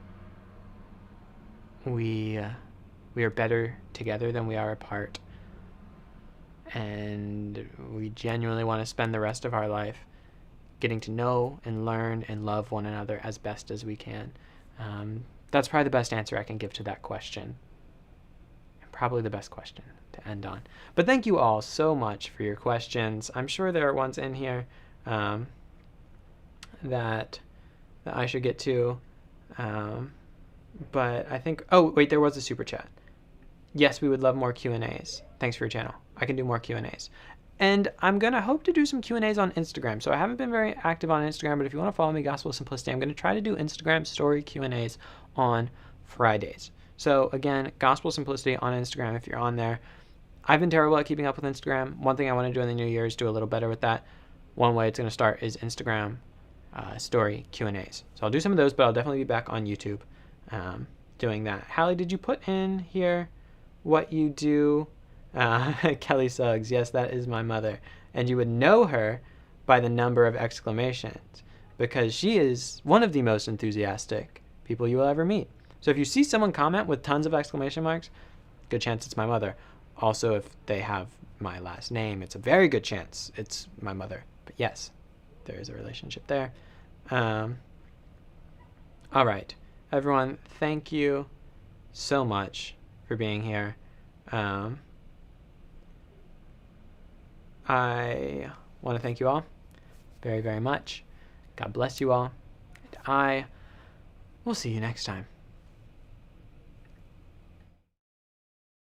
we are better together than we are apart. And we genuinely want to spend the rest of our life getting to know and learn and love one another as best as we can. That's probably the best answer I can give to that question. And probably the best question to end on. But thank you all so much for your questions. I'm sure there are ones in here that I should get to. But I think, oh, wait, there was a super chat. Yes, we would love more Q&As. Thanks for your channel. I can do more Q&As. And I'm going to hope to do some Q&As on Instagram. So I haven't been very active on Instagram, but if you want to follow me, Gospel of Simplicity, I'm going to try to do Instagram story Q&As on Fridays. So again, Gospel of Simplicity on Instagram if you're on there. I've been terrible at keeping up with Instagram. One thing I want to do in the new year is do a little better with that. One way it's going to start is Instagram story Q&As. So I'll do some of those, but I'll definitely be back on YouTube doing that. Hallie, did you put in here what you do? Kelly Suggs, yes, that is my mother. And you would know her by the number of exclamations, because she is one of the most enthusiastic people you will ever meet. So if you see someone comment with tons of exclamation marks, good chance it's my mother. Also, if they have my last name, it's a very good chance it's my mother. But yes, there is a relationship there. All right, everyone, thank you so much for being here. I want to thank you all very, very much. God bless you all. And I will see you next time.